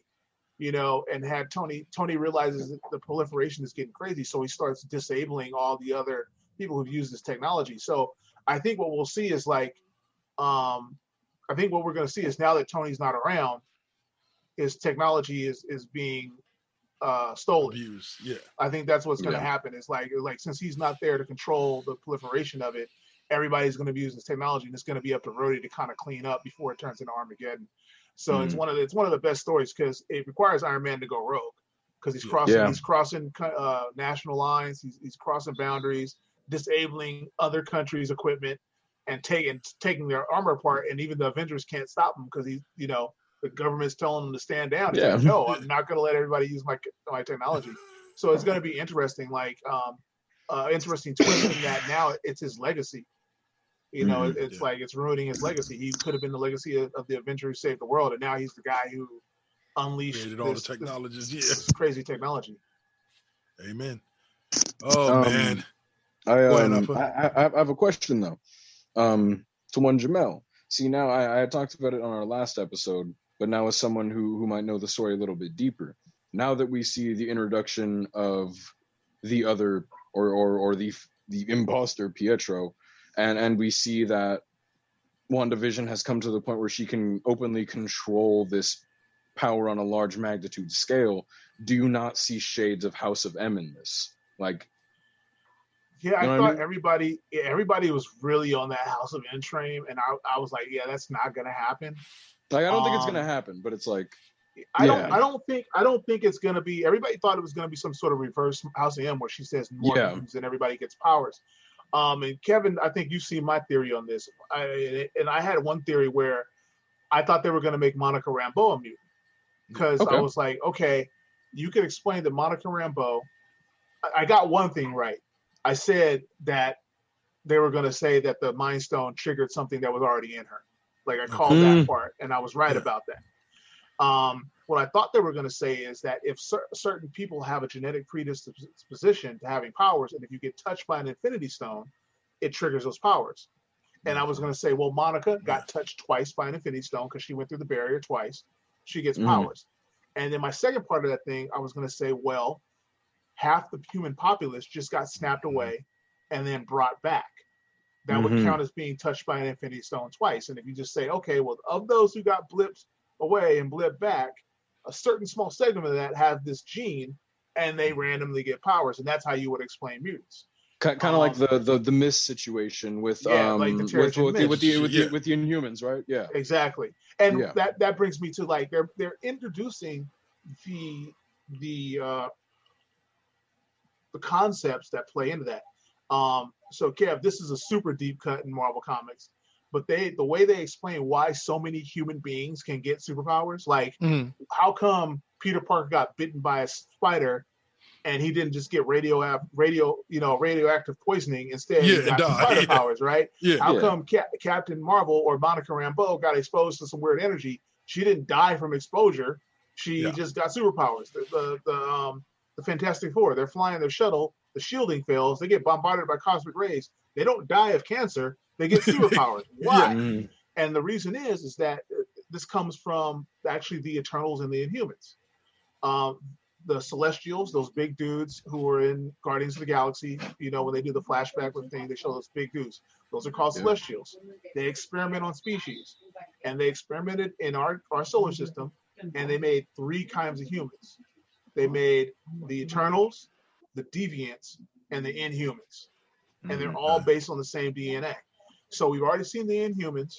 and had Tony realizes that the proliferation is getting crazy, so he starts disabling all the other people who've used this technology. So I think what we'll see is I think what we're going to see is now that Tony's not around, his technology is being stolen. Abused. Yeah. I think that's what's going to happen. It's like since he's not there to control the proliferation of it, everybody's going to use this technology, and it's going to be up to Rhodey to kind of clean up before it turns into Armageddon. So it's one of the best stories because it requires Iron Man to go rogue because he's crossing national lines, he's crossing boundaries, disabling other countries' equipment, and taking their armor apart, and even the Avengers can't stop him because the government's telling him to stand down. He's like, no, I'm not going to let everybody use my technology. So it's going to be interesting, interesting twist in that now it's his legacy. It's like it's ruining his legacy. He could have been the legacy of the Avenger who saved the world, and now he's the guy who unleashed all the technologies. This crazy technology. Amen. Oh man. I have a question though. To one Jaimel. See, now I talked about it on our last episode, but now as someone who might know the story a little bit deeper, now that we see the introduction of the other or the imposter Pietro, and we see that WandaVision has come to the point where she can openly control this power on a large magnitude scale, do you not see shades of House of M in this? Yeah, I thought everybody was really on that House of M train, and I was like, yeah, that's not gonna happen. I don't think it's gonna happen, but it's like I don't think it's gonna be. Everybody thought it was gonna be some sort of reverse House of M where she says more names and everybody gets powers. And Kevin, I think you've seen my theory on this. I had one theory where I thought they were gonna make Monica Rambeau a mutant because I was like, okay, you can explain that Monica Rambeau. I got one thing right. I said that they were going to say that the Mind Stone triggered something that was already in her. I called that part, and I was right about that. What I thought they were going to say is that if certain people have a genetic predisposition to having powers, and if you get touched by an Infinity Stone, it triggers those powers. And I was going to say, well, Monica got touched twice by an Infinity Stone because she went through the barrier twice. She gets powers. And then my second part of that thing, I was going to say, well, half the human populace just got snapped away and then brought back. That would count as being touched by an Infinity Stone twice. And if you just say, okay, well, of those who got blipped away and blipped back, a certain small segment of that have this gene and they randomly get powers. And that's how you would explain mutants. Kind of like the Mist situation with the Inhumans, right? Yeah, exactly. And that brings me to they're introducing the concepts that play into that. So Kev, this is a super deep cut in Marvel Comics, but the way they explain why so many human beings can get superpowers, how come Peter Parker got bitten by a spider and he didn't just get radioactive poisoning, instead he got spider powers, right? How come Captain Marvel or Monica Rambeau got exposed to some weird energy? She didn't die from exposure. She just got superpowers. The Fantastic Four, they're flying their shuttle, the shielding fails, they get bombarded by cosmic rays. They don't die of cancer, they get superpowers. Why? And the reason is that this comes from actually the Eternals and the Inhumans. The Celestials, those big dudes who were in Guardians of the Galaxy, when they do the flashback with thing, they show those big dudes. Those are called Celestials. They experiment on species. And they experimented in our solar system, and they made 3 kinds of humans. They made the Eternals, the Deviants, and the Inhumans. And they're all based on the same DNA. So we've already seen the Inhumans,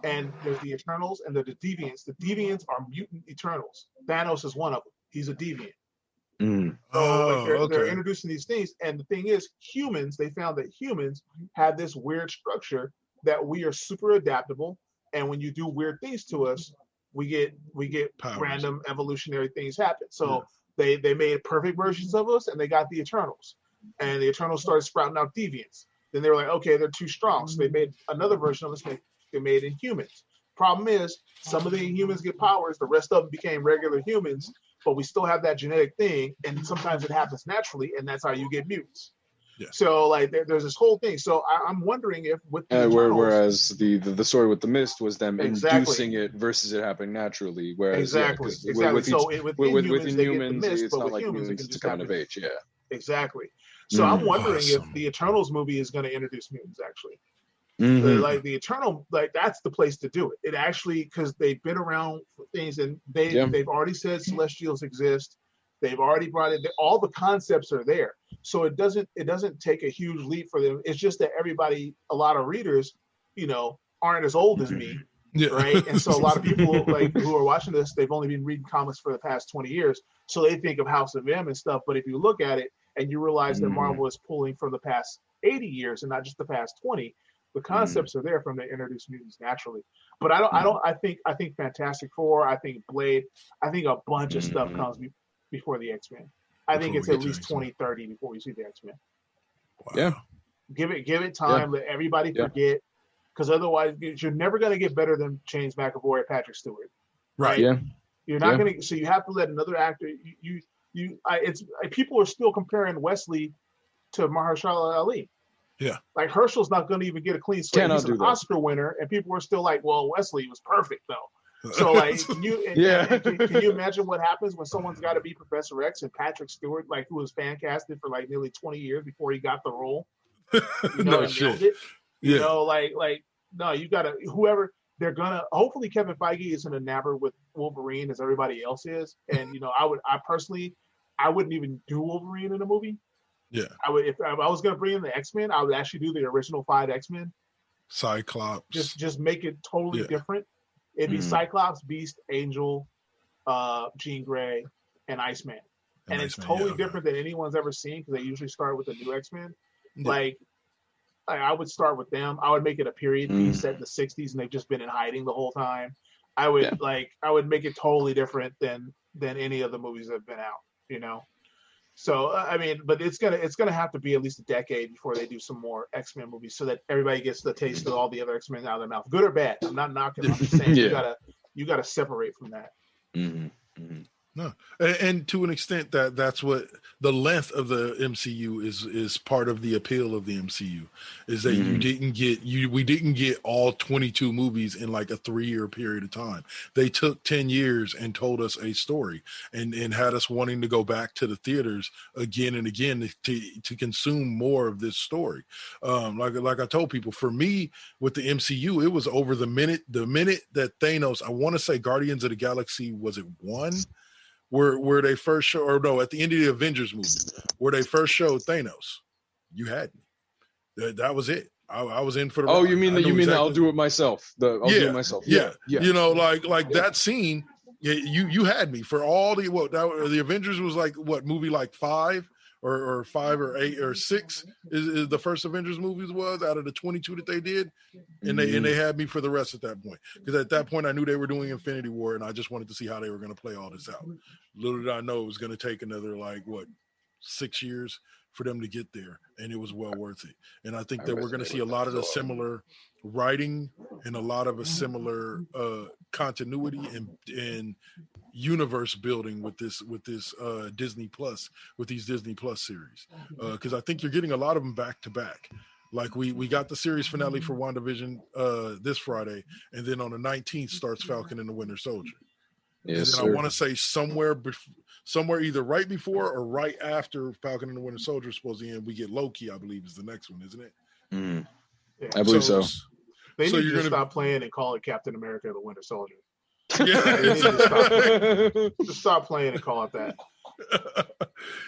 and there's the Eternals and the Deviants. The Deviants are mutant Eternals. Thanos is one of them. He's a Deviant. They're introducing these things. And the thing is, they found that humans have this weird structure that we are super adaptable. And when you do weird things to us, we get random evolutionary things happen. So they made perfect versions of us, and they got the Eternals. And the Eternals started sprouting out Deviants. Then they were like, okay, they're too strong. So they made another version of us. They made Inhumans. Problem is, some of the Inhumans get powers. The rest of them became regular humans. But we still have that genetic thing. And sometimes it happens naturally. And that's how you get mutants. So like there's this whole thing. So I'm wondering if with the Eternals, whereas the story with the Mist was them inducing it versus it happening naturally. Whereas exactly. with Inhumans, it's not like mutants to come of age. Yeah, exactly. So I'm wondering if the Eternals movie is going to introduce mutants actually. Like the Eternal, like that's the place to do it. It actually, because they've been around for things, and they've already said Celestials exist. They've already brought it. All the concepts are there, so it doesn't take a huge leap for them. It's just that everybody, a lot of readers, aren't as old as me, right? And so a lot of people like who are watching this, they've only been reading comics for the past 20 years, so they think of House of M and stuff. But if you look at it and you realize that Marvel is pulling from the past 80 years and not just the past 20. The concepts are there from the introduced mutants naturally, but I think Fantastic Four, I think Blade, I think a bunch of stuff comes before the X-Men. I think it's at least 2030 before we see the X-Men. Wow. Yeah, give it time. Let everybody forget, because otherwise you're never going to get better than James McAvoy or Patrick Stewart. Right. Yeah. You're not going to. So you have to let another actor. People are still comparing Wesley to Mahershala Ali. Yeah, like Herschel's not going to even get a clean slate. He's an Oscar winner, and people are still like, "Well, Wesley was perfect, though." So, like, can you imagine what happens when someone's got to be Professor X and Patrick Stewart, like, who was fan casted for like nearly 20 years before he got the role? Nailed it. No, you got to whoever they're gonna. Hopefully, Kevin Feige isn't enamored with Wolverine as everybody else is, and I personally wouldn't even do Wolverine in a movie. Yeah, I would if I was going to bring in the X-Men. I would actually do the original 5 X-Men. Cyclops. Just make it totally different. It'd be Cyclops, Beast, Angel, Jean Grey, and Iceman, and it's totally different than anyone's ever seen because they usually start with the new X-Men. Yeah. Like I would start with them. I would make it a period piece set in the 60s, and they've just been in hiding the whole time. I would make it totally different than any of the movies that have been out. So but it's gonna have to be at least a decade before they do some more X-Men movies, so that everybody gets the taste of all the other X-Men out of their mouth, good or bad. I'm not knocking. I'm just saying you gotta separate from that. No, and to an extent that's what the length of the MCU is part of the appeal of the MCU is that we didn't get all 22 movies in like a 3-year period of time. They took 10 years and told us a story and had us wanting to go back to the theaters again and again to consume more of this story. Like I told people, for me with the MCU, it was over the minute that Thanos, I want to say Guardians of the Galaxy, was it 1? Where they first show, or no, at the end of the Avengers movie, where they first showed Thanos, you had me. That was it. I was in for the. Oh, you mean I'll do it myself? Do it myself. Yeah. Like that scene. You had me for all the Avengers was like what movie like 5 or 5 or 8 or 6 is the first Avengers movies was out of the 22 that they did, and they had me for the rest at that point, because at that point I knew they were doing Infinity War and I just wanted to see how they were going to play all this out. Little did I know it was going to take another 6 years for them to get there, and it was well worth it. And I think that we're going to see a lot of the similar writing and a lot of a similar continuity and universe building with this Disney Plus, with these Disney Plus series, because I think you're getting a lot of them back to back. Like we got the series finale for WandaVision this Friday, and then on the 19th starts Falcon and the Winter Soldier. Yes, and then I want to say somewhere either right before or right after Falcon and the Winter Soldier is supposed to end, we get Loki, I believe, is the next one, isn't it? Yeah. I believe so. They need to stop playing and call it Captain America the Winter Soldier. Yeah. They need to stop playing and call it that.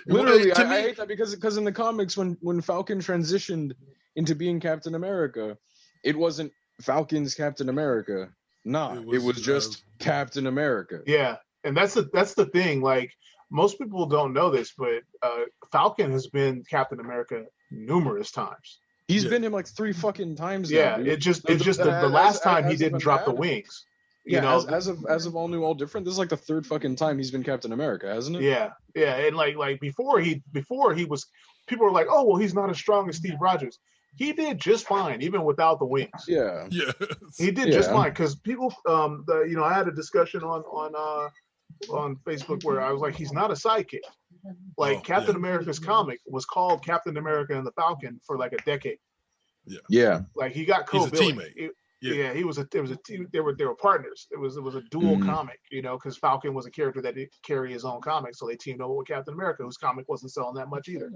Literally, I hate that because in the comics, when Falcon transitioned into being Captain America, it wasn't Falcon's Captain America. It was just Captain America. Yeah, and that's the thing. Like, most people don't know this, but Falcon has been Captain America numerous times. He's been him like 3 fucking times. Yeah, now, it's just the last time he didn't drop the wings. You know, as of All New, All Different, this is like the 3rd fucking time he's been Captain America, hasn't it? Yeah, and like before he was, people were like, oh well, he's not as strong as Steve Rogers. He did just fine even without the wings. Yeah, he did just fine, because people, I had a discussion on on Facebook where I was like, he's not a sidekick. Like Captain America's comic was called Captain America and the Falcon for like a decade. Yeah. Like he got He's a co-billing. teammate. He was a team. They were partners. It was a dual comic, because Falcon was a character that didn't carry his own comic, so they teamed up with Captain America, whose comic wasn't selling that much either.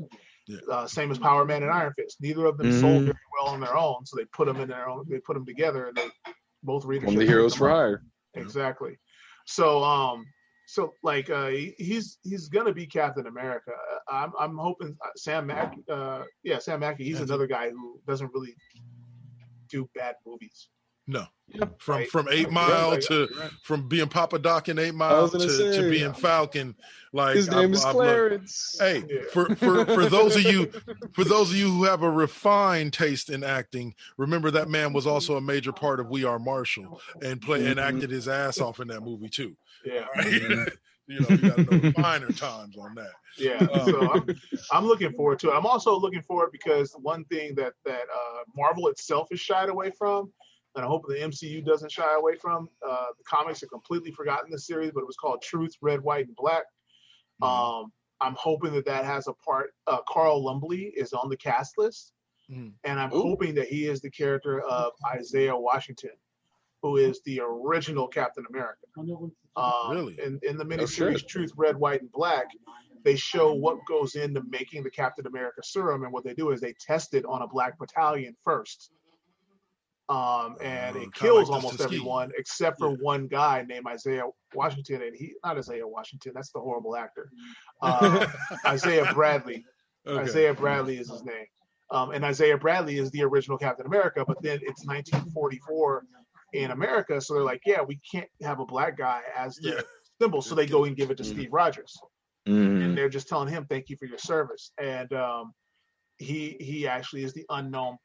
Same as Power Man and Iron Fist. Neither of them sold very well on their own, so they put them in their own. They put them together, and they both readership. One of the heroes for hire. Exactly. So he's gonna be Captain America. I'm hoping Sam Mackey. Sam Mackey. He's another guy who doesn't really do bad movies. No, from 8 Mile to from being Papa Doc in 8 Mile to being Falcon. Like his name is Clarence. For those of you who have a refined taste in acting, remember that man was also a major part of We Are Marshall and acted his ass off in that movie too. Yeah. Right? You got to know the finer times on that. Yeah, so I'm looking forward to it. I'm also looking forward because one thing that Marvel itself is shied away from, and I hope the MCU doesn't shy away from. The comics are completely forgotten this series, but it was called Truth, Red, White, and Black. I'm hoping that has a part. Carl Lumbly is on the cast list, and I'm hoping that he is the character of Isaiah Washington, who is the original Captain America. Really? In the miniseries Truth, Red, White, and Black, they show what goes into making the Captain America serum, and what they do is they test it on a black battalion first. And it kills almost everyone except for one guy named Isaiah Washington, and not Isaiah Washington, that's the horrible actor. Isaiah Bradley. Okay. Isaiah Bradley is his name. And Isaiah Bradley is the original Captain America, but then it's 1944 in America, so they're like, we can't have a black guy as the symbol, so they go and give it to Steve Rogers. And they're just telling him, thank you for your service. And he actually is the unknown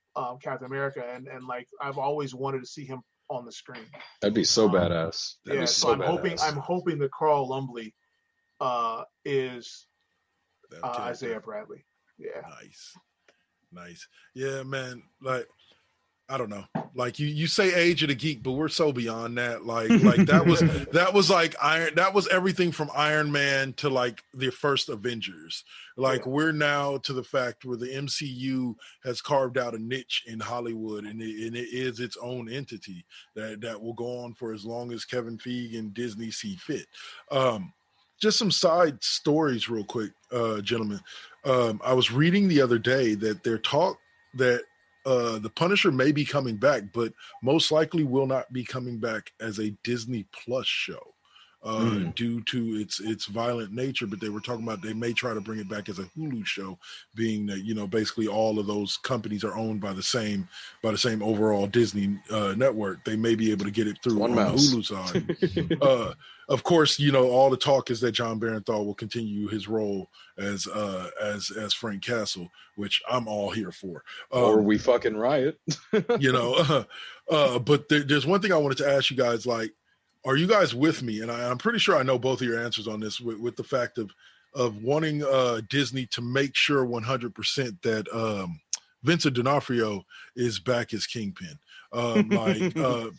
Captain America, and like I've always wanted to see him on the screen. That'd be so badass. That'd be so badass. I'm hoping that Carl Lumbly is Isaiah Bradley. Yeah. Nice. Yeah, man. Like, I don't know. Like you say Age of the Geek, but we're so beyond that. Like that was like Iron. That was everything from Iron Man to like the first Avengers. Like we're now to the fact where the MCU has carved out a niche in Hollywood, and it is its own entity that will go on for as long as Kevin Feige and Disney see fit. Just some side stories, real quick, gentlemen. I was reading the other day that their talk that. The Punisher may be coming back, but most likely will not be coming back as a Disney Plus show due to its violent nature. But they were talking about they may try to bring it back as a Hulu show, being that basically all of those companies are owned by the same overall Disney network. They may be able to get it through on the Hulu side. Of course, all the talk is that John Barenthal will continue his role as Frank Castle, which I'm all here for. Or we fucking riot. But there's one thing I wanted to ask you guys, like, are you guys with me? And I'm pretty sure I know both of your answers on this with the fact of wanting Disney to make sure 100% that Vincent D'Onofrio is back as Kingpin.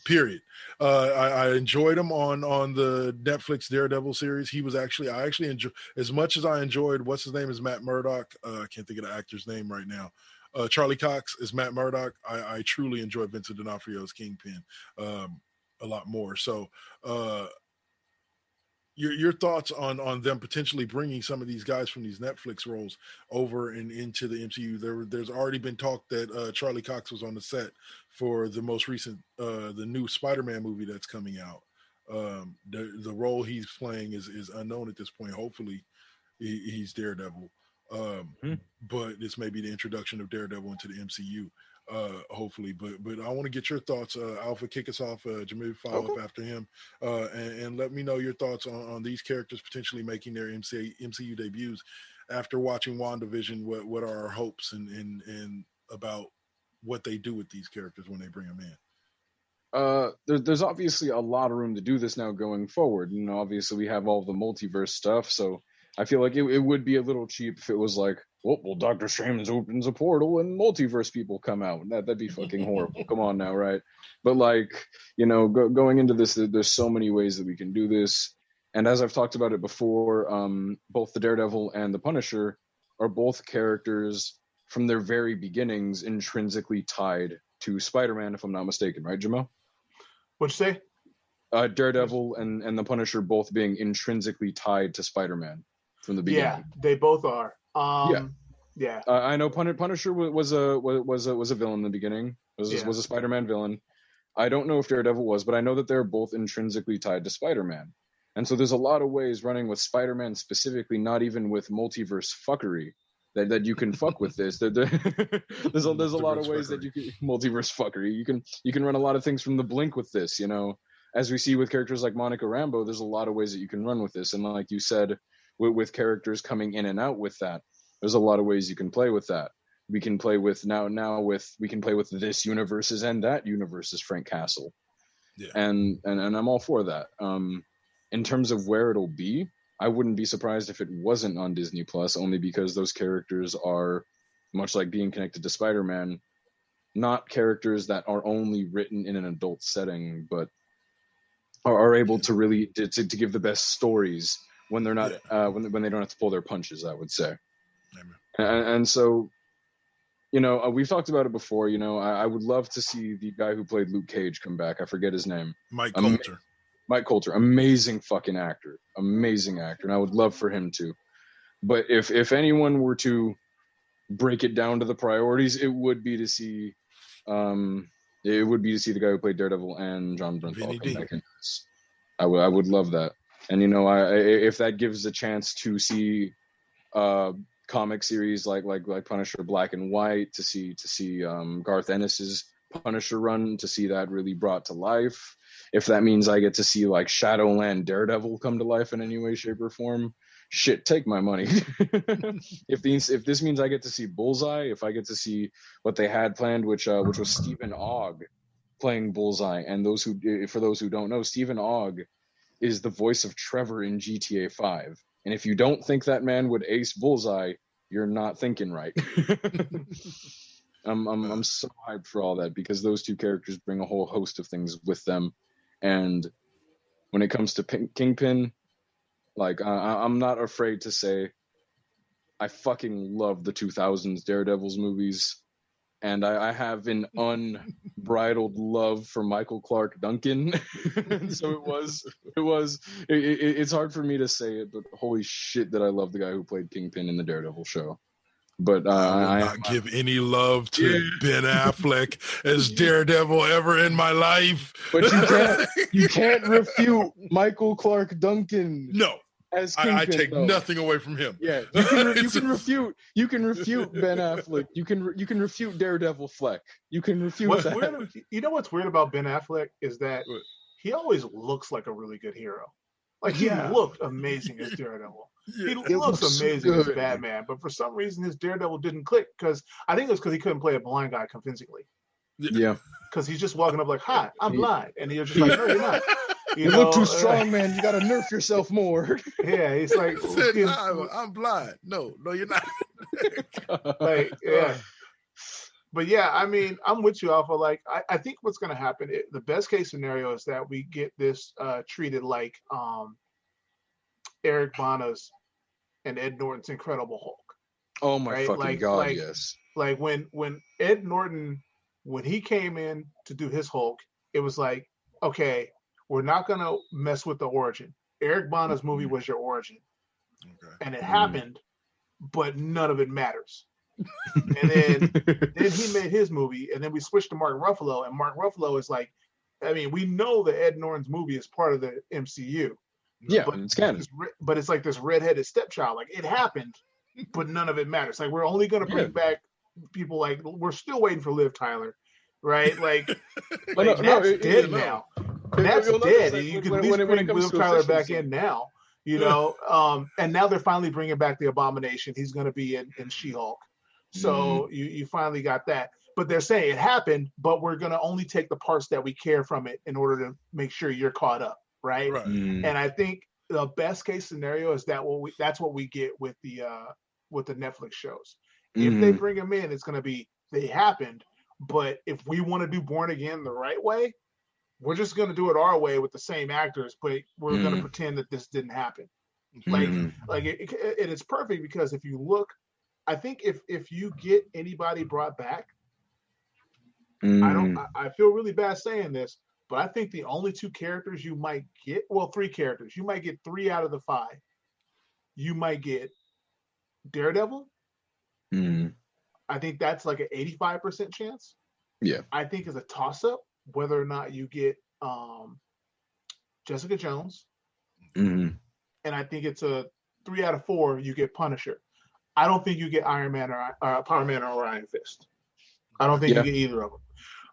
Period. I enjoyed him on the Netflix Daredevil series. He was I actually enjoyed, as much as I enjoyed, what's his name is Matt Murdock. I can't think of the actor's name right now. Charlie Cox is Matt Murdock. I truly enjoy Vincent D'Onofrio's Kingpin a lot more. So your thoughts on them potentially bringing some of these guys from these Netflix roles over and into the MCU. There's already been talk that Charlie Cox was on the set for the most recent, the new Spider-Man movie that's coming out. The role he's playing is unknown at this point. Hopefully he's Daredevil. But this may be the introduction of Daredevil into the MCU. Hopefully, but I want to get your thoughts. Alpha, kick us off. Jamil, follow up after him, and let me know your thoughts on these characters potentially making their MCU debuts after watching WandaVision. What are our hopes and about what they do with these characters when they bring them in? There's obviously a lot of room to do this now going forward. Obviously we have all the multiverse stuff, so I feel like it would be a little cheap if it was like, well, Doctor Strange opens a portal and multiverse people come out. That'd be fucking horrible. Come on now, right? But going into this, there's so many ways that we can do this. And as I've talked about it before, both the Daredevil and the Punisher are both characters from their very beginnings intrinsically tied to Spider-Man, if I'm not mistaken, right, Jaimel? What'd you say? Daredevil and the Punisher both being intrinsically tied to Spider-Man from the beginning. Yeah, they both are. Yeah. I know Punisher was a villain in the beginning. Was a Spider-Man villain. I don't know if Daredevil was, but I know that they're both intrinsically tied to Spider-Man. And so there's a lot of ways running with Spider-Man specifically, not even with multiverse fuckery, that you can fuck with this. There's a lot of ways that you can multiverse fuckery. You can run a lot of things from the Blink with this, you know. As we see with characters like Monica Rambeau, there's a lot of ways that you can run with this. And like you said, with characters coming in and out with that, there's a lot of ways you can play with that. We can play with we can play with this universe's and that universe's Frank Castle. Yeah. And I'm all for that. In terms of where it'll be, I wouldn't be surprised if it wasn't on Disney Plus, only because those characters are, much like being connected to Spider-Man, not characters that are only written in an adult setting, but are able to really to give the best stories when they're not when they don't have to pull their punches, I would say. And so, you know, we've talked about it before. You know, I would love to see the guy who played Luke Cage come back. I forget his name. Mike Coulter. Mike Coulter, amazing fucking actor, and I would love for him to. But if anyone were to break it down to the priorities, it would be to see the guy who played Daredevil and John Bernthal come back in this. I would love that. And you know, if that gives a chance to see comic series like Punisher Black and White, to see Garth Ennis's Punisher run, to see that really brought to life. If that means I get to see like Shadowland Daredevil come to life in any way, shape, or form, shit, take my money. If this means I get to see Bullseye, if I get to see what they had planned, which was Stephen Ogg playing Bullseye, and for those who don't know, Stephen Ogg is the voice of Trevor in GTA 5. And if you don't think that man would ace Bullseye, you're not thinking right. I'm so hyped for all that, because those two characters bring a whole host of things with them. And when it comes to Kingpin, like I'm not afraid to say I fucking love the 2000s Daredevils movies, and I have an unbridled love for Michael Clark Duncan. So it's hard for me to say it, but holy shit that I love the guy who played Kingpin in the Daredevil show. But I will not give any love to Ben Affleck as Daredevil ever in my life. But you can't refute Michael Clark Duncan. No, as Kingpin, I take nothing away from him. Yeah, you can refute Ben Affleck. You can refute Daredevil Fleck. You can refute that. You know what's weird about Ben Affleck is that he always looks like a really good hero. Like he looked amazing as Daredevil. He looks amazing as Batman, but for some reason his Daredevil didn't click, because I think it was because he couldn't play a blind guy convincingly. Yeah. Because he's just walking up like, "Hi, I'm blind," and you're just like, "No, you're not. You look too strong, man. You got to nerf yourself more." Yeah, he's like, "I'm blind." No, you're not. Like, yeah. But yeah, I mean, I'm with you, Alpha. Like, I think what's going to happen, the best case scenario is that we get this treated like Eric Bana's and Ed Norton's Incredible Hulk. Oh my fucking God, yes. Like when Ed Norton, when he came in to do his Hulk, it was like, okay, we're not going to mess with the origin. Eric Bana's movie was your origin. Okay. And it happened, but none of it matters. And then he made his movie, and then we switched to Mark Ruffalo, and Mark Ruffalo is like, I mean, we know that Ed Norton's movie is part of the MCU. Yeah, but it's canon. But it's like this redheaded stepchild. Like, it happened, but none of it matters. Like, we're only going to bring back people, like, we're still waiting for Liv Tyler, right? Like, Nat's dead now. Nat's dead. Like, you can at least bring Liv Tyler back in now, you know? And now they're finally bringing back the Abomination. He's going to be in She-Hulk. So you finally got that. But they're saying it happened, but we're going to only take the parts that we care from it in order to make sure you're caught up, right? And I think the best case scenario is that's what we get with the Netflix shows. If they bring them in, it's going to be, they happened, but if we want to do Born Again the right way, we're just going to do it our way with the same actors, but we're going to pretend that this didn't happen. It's perfect because if you look, I think if you get anybody brought back, I feel really bad saying this, but I think the only 2 characters you might get, 3 characters, you might get 3 out of the 5. You might get Daredevil. I think that's like an 85% chance. Yeah. I think it's a toss-up whether or not you get Jessica Jones. And I think it's a 3 out of 4 you get Punisher. I don't think you get Iron Man or Power Man or Iron Fist. I don't think you get either of them.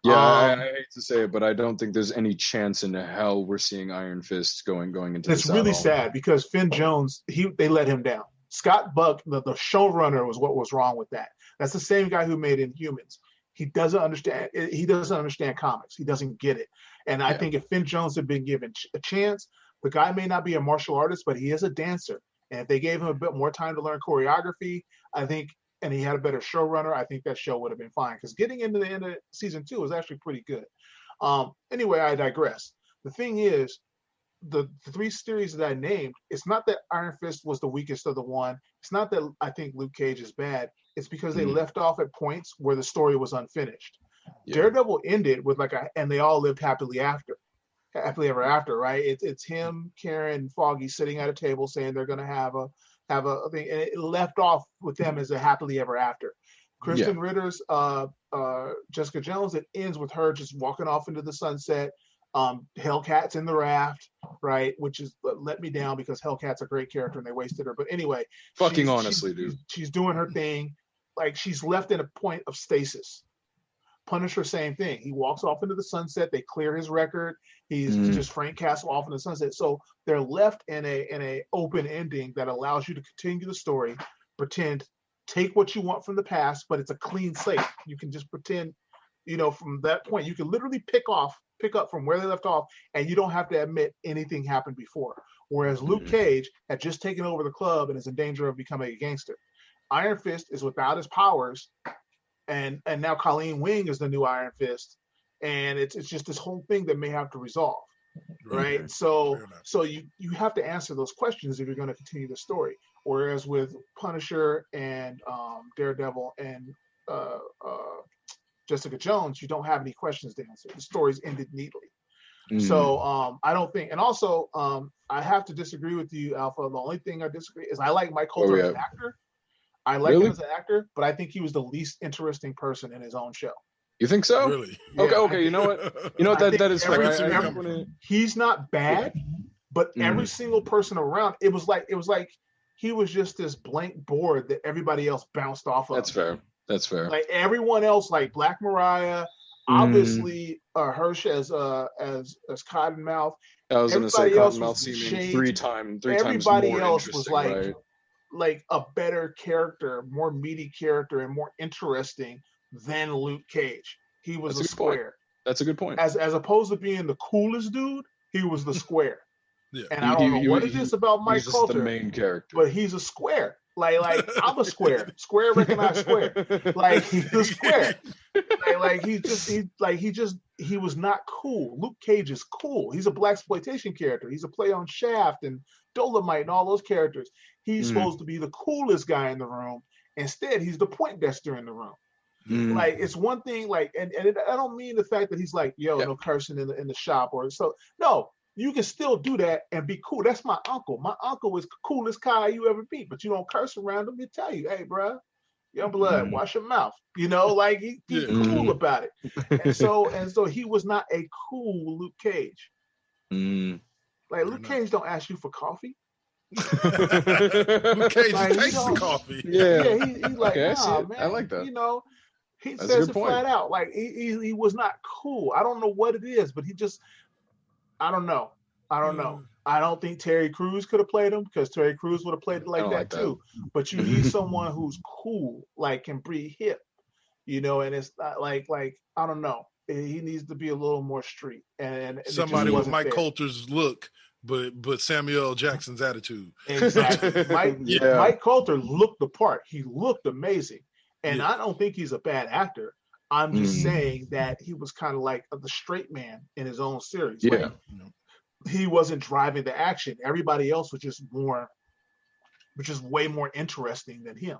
Yeah, I hate to say it, but I don't think there's any chance in hell we're seeing Iron Fist going into this. It's really sad because Finn Jones, they let him down. Scott Buck, the showrunner, was what was wrong with that. That's the same guy who made Inhumans. He doesn't understand. He doesn't understand comics. He doesn't get it. And I think if Finn Jones had been given a chance, the guy may not be a martial artist, but he is a dancer. And if they gave him a bit more time to learn choreography, I think, and he had a better showrunner, I think that show would have been fine. Because getting into the end of season 2 was actually pretty good. Anyway, I digress. The thing is, the 3 series that I named, it's not that Iron Fist was the weakest of the one. It's not that I think Luke Cage is bad. It's because they left off at points where the story was unfinished. Daredevil ended with and they all lived happily ever after, right? It's him, Karen, Foggy sitting at a table saying they're going to have a thing, and it left off with them as a happily ever after. Kristen Ritter's Jessica Jones, it ends with her just walking off into the sunset. Hellcat's in the raft, right? Which is let me down because Hellcat's a great character and they wasted her. But anyway, honestly, dude, she's doing her thing. Like she's left in a point of stasis. Punisher, same thing. He walks off into the sunset. They clear his record. He's just Frank Castle off in the sunset. So they're left in a open ending that allows you to continue the story, pretend, take what you want from the past, but it's a clean slate. You can just pretend, from that point, you can literally pick up from where they left off, and you don't have to admit anything happened before. Whereas Luke Cage had just taken over the club and is in danger of becoming a gangster. Iron Fist is without his powers. And now Colleen Wing is the new Iron Fist, and it's just this whole thing that may have to resolve, right? So you have to answer those questions if you're going to continue the story. Whereas with Punisher and Daredevil and Jessica Jones, you don't have any questions to answer. The story's ended neatly. So I don't think, and also I have to disagree with you, Alpha. The only thing I disagree is I like Mike Coulter as an actor. I like him as an actor, but I think he was the least interesting person in his own show. You think so? Really? Yeah, okay. You know what? That is fair. He's not bad, but every single person around, it was like he was just this blank board that everybody else bounced off of. That's fair. Like everyone else, like Black Mariah, obviously Hirsch as Cottonmouth. I was going to say Cottonmouth seeming three times more everybody else was like a better character, more meaty character, and more interesting than Luke Cage. He was a square. That's a good point. As opposed to being the coolest dude, he was the square. Yeah. And I don't know what it is about Mike Coulter, the main character, but he's a square. Like I'm a square. Square recognize square. Like he's a square. He was not cool. Luke Cage is cool. He's a blaxploitation character. He's a play on Shaft and Dolomite and all those characters. He's supposed to be the coolest guy in the room. Instead, he's the Poindexter in the room. Like it's one thing. Like and I don't mean the fact that he's like, no cursing in the shop or so. No. You can still do that and be cool. That's my uncle. My uncle is the coolest guy you ever meet, but you don't curse around him. He tell you, hey, bro, young blood, wash your mouth. Like he's cool about it. And so he was not a cool Luke Cage. Like Luke Cage don't ask you for coffee. Luke Cage takes the coffee. Yeah, he's like, nah, man. I like that. He says it flat out. Like he was not cool. I don't know what it is, but he just. I don't know. I don't think Terry Crews could have played him because Terry Crews would have played it like that too. But you need someone who's cool, like can be hip, and it's not like I don't know. He needs to be a little more street and somebody with Mike Coulter's look, but Samuel L. Jackson's attitude. Exactly. Mike Coulter looked the part. He looked amazing, and I don't think he's a bad actor. I'm just saying that he was kind of like the straight man in his own series. Yeah. Like, he wasn't driving the action. Everybody else was just way more interesting than him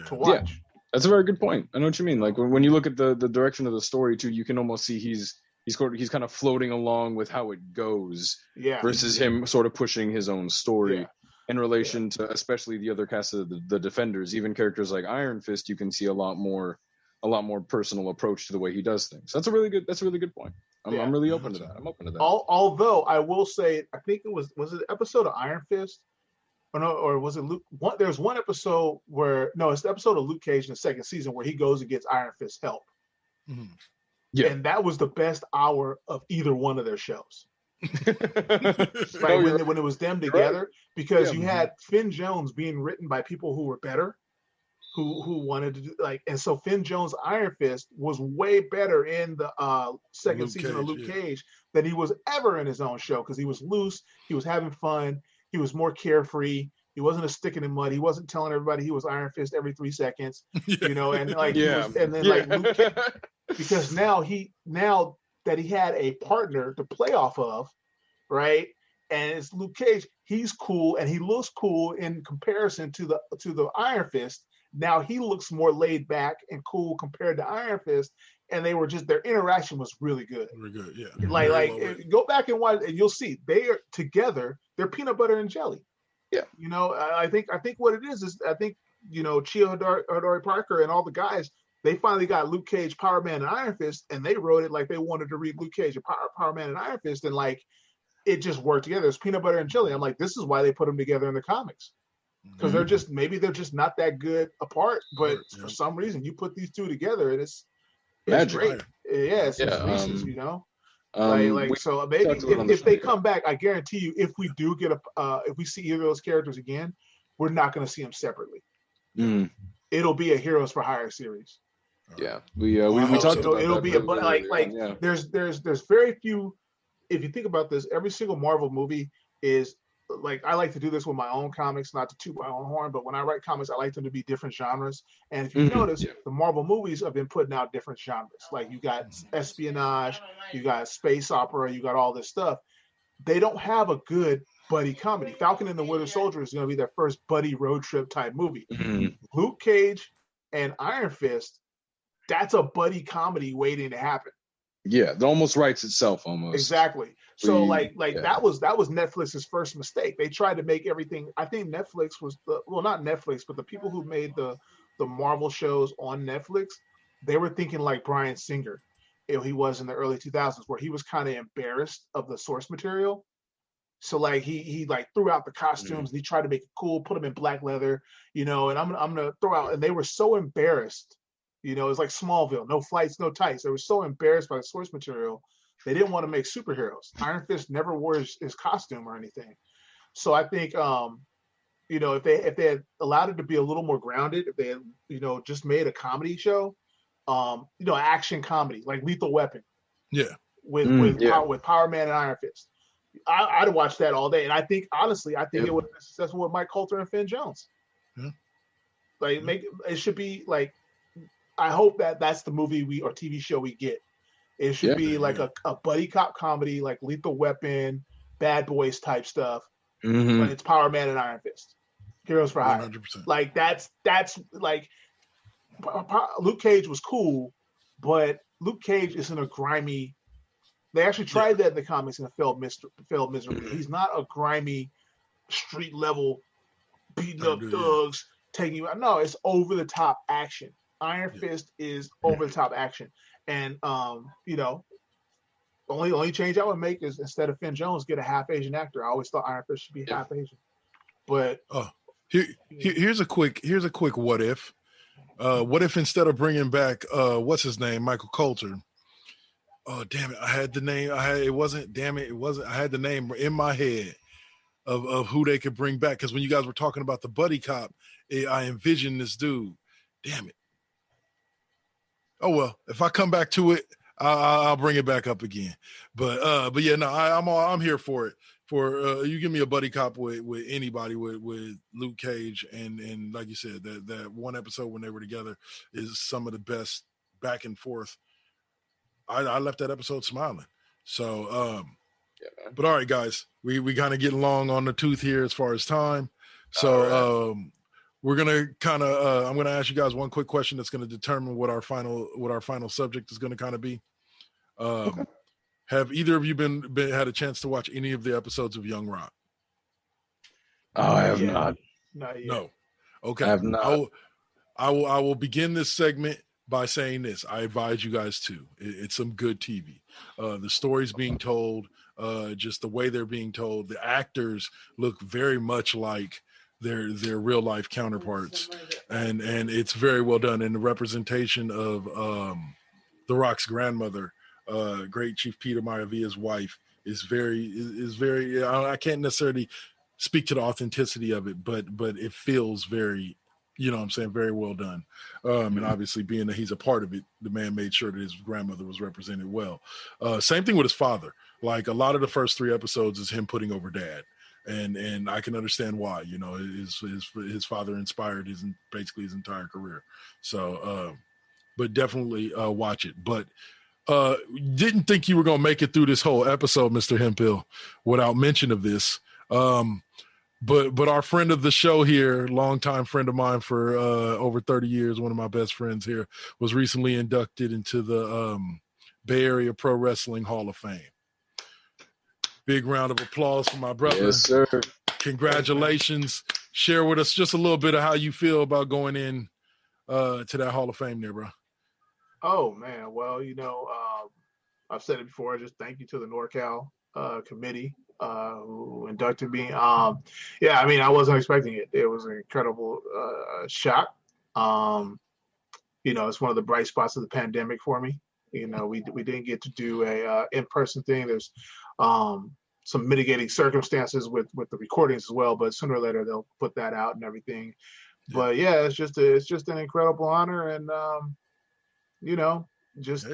to watch. Yeah, that's a very good point. I know what you mean. Like when you look at the direction of the story too, you can almost see he's kind of floating along with how it goes, versus him sort of pushing his own story in relation to especially the other cast of the Defenders. Even characters like Iron Fist, you can see a lot more personal approach to the way he does things. That's a really good point. I'm really open to that. I'm open to that. Although I will say, I think was it an episode of Iron Fist? Or was it Luke? There's one episode it's the episode of Luke Cage in the second season where he goes and gets Iron Fist help. Mm-hmm. Yeah. And that was the best hour of either one of their shows. When it was them together, because you had Finn Jones being written by people who were better, who wanted to do and so Finn Jones' Iron Fist was way better in the second season of Luke Cage than he was ever in his own show, because he was loose, he was having fun. He was more carefree. He wasn't a stick in the mud. He wasn't telling everybody he was Iron Fist every 3 seconds, and like, Luke Cage, because now that he had a partner to play off of, right? And it's Luke Cage. He's cool and he looks cool in comparison to the Iron Fist. Now he looks more laid back and cool compared to Iron Fist. And they were their interaction was really good. Really good, yeah. Go back and watch, and you'll see they are together. They're peanut butter and jelly. Yeah. I think what it is I think Chia Hodori Parker and all the guys, they finally got Luke Cage, Power Man, and Iron Fist, and they wrote it like they wanted to read Luke Cage, Power Man, and Iron Fist, and like it just worked together. It's peanut butter and jelly. I'm like, this is why they put them together in the comics, because they're just not that good apart, but for some reason you put these two together and it's great. Yeah, it's Reese's, so maybe if they come back, I guarantee you, if we do get if we see either of those characters again, we're not going to see them separately. It'll be a Heroes for Hire series. Yeah, we talked about it'll be that. There's very few. If you think about this, every single Marvel movie is like, I like to do this with my own comics, not to toot my own horn, but when I write comics, I like them to be different genres. And if you notice, the Marvel movies have been putting out different genres. Like you got espionage, you got space opera, you got all this stuff. They don't have a good buddy comedy. Falcon and the Winter Soldier is going to be their first buddy road trip type movie. Luke Cage and Iron Fist, that's a buddy comedy waiting to happen. Yeah, it almost writes itself almost. Exactly. So that was Netflix's first mistake. They tried to make everything. I think Netflix was not Netflix, but the people who made the Marvel shows on Netflix, they were thinking like Bryan Singer, he was in the early 2000s, where he was kind of embarrassed of the source material. So like he like threw out the costumes and he tried to make it cool, put them in black leather, and I'm gonna throw out, and they were so embarrassed. It's like Smallville, no flights, no tights. They were so embarrassed by the source material, they didn't want to make superheroes. Iron Fist never wore his costume or anything. So I think, if they had allowed it to be a little more grounded, if they had, just made a comedy show, action comedy like Lethal Weapon, with Power Man and Iron Fist, I'd watch that all day. And I think honestly, it would be successful with Mike Coulter and Finn Jones. It should be like. I hope that's the movie or TV show we get. It should be like a buddy cop comedy, like Lethal Weapon, Bad Boys type stuff. But it's Power Man and Iron Fist, Heroes for Hire. 100%. Like that's like Luke Cage was cool, but Luke Cage isn't a grimy. They actually tried that in the comics and it failed miserably. He's not a grimy, street level, beating up thugs, taking you out. No, it's over the top action. Iron Fist is over the top action, and only change I would make is instead of Finn Jones, get a half Asian actor. I always thought Iron Fist should be half Asian, but here's a quick what if. What if instead of bringing back what's his name, Michael Coulter? Oh damn it! I had the name. I had the name in my head of who they could bring back, because when you guys were talking about the buddy cop, I envisioned this dude. Damn it. Oh well, if I come back to it, I'll bring it back up again. But yeah, no, I'm here for it. For you give me a buddy cop with anybody with Luke Cage and like you said, that one episode when they were together is some of the best back and forth. I left that episode smiling. So, but all right, guys, we kind of getting long on the tooth here as far as time. So, we're gonna kind of I'm gonna ask you guys one quick question that's gonna determine what our final subject is gonna kind of be. Have either of you been had a chance to watch any of the episodes of Young Rock? I have not. Not yet. No. Okay. I have not. I will begin this segment by saying this. I advise you guys to. It's some good TV. The stories being told, just the way they're being told. The actors look very much like their real life counterparts, and it's very well done. And the representation of The Rock's grandmother, great Chief Peter Maravilla's wife, is very. I can't necessarily speak to the authenticity of it, but it feels very, you know what I'm saying, very well done. And obviously being that he's a part of it, the man made sure that his grandmother was represented well. Same thing with his father. Like a lot of the first 3 episodes is him putting over dad. And I can understand why, you know, his father inspired basically his entire career. So, but definitely watch it. But didn't think you were going to make it through this whole episode, Mr. Hemphill, without mention of this. But our friend of the show here, longtime friend of mine for over 30 years, one of my best friends here, was recently inducted into the Bay Area Pro Wrestling Hall of Fame. Big round of applause for my brother. Yes, sir. Congratulations. Share with us just a little bit of how you feel about going in to that Hall of Fame there, bro. Oh, man. Well, you know, I've said it before. Just thank you to the NorCal committee who inducted me. Yeah, I mean, I wasn't expecting it. It was an incredible shock. You know, it's one of the bright spots of the pandemic for me. You know, we didn't get to do a in-person thing. There's some mitigating circumstances with the recordings as well, but sooner or later they'll put that out and everything. Yeah. But yeah, it's just an incredible honor, and you know, just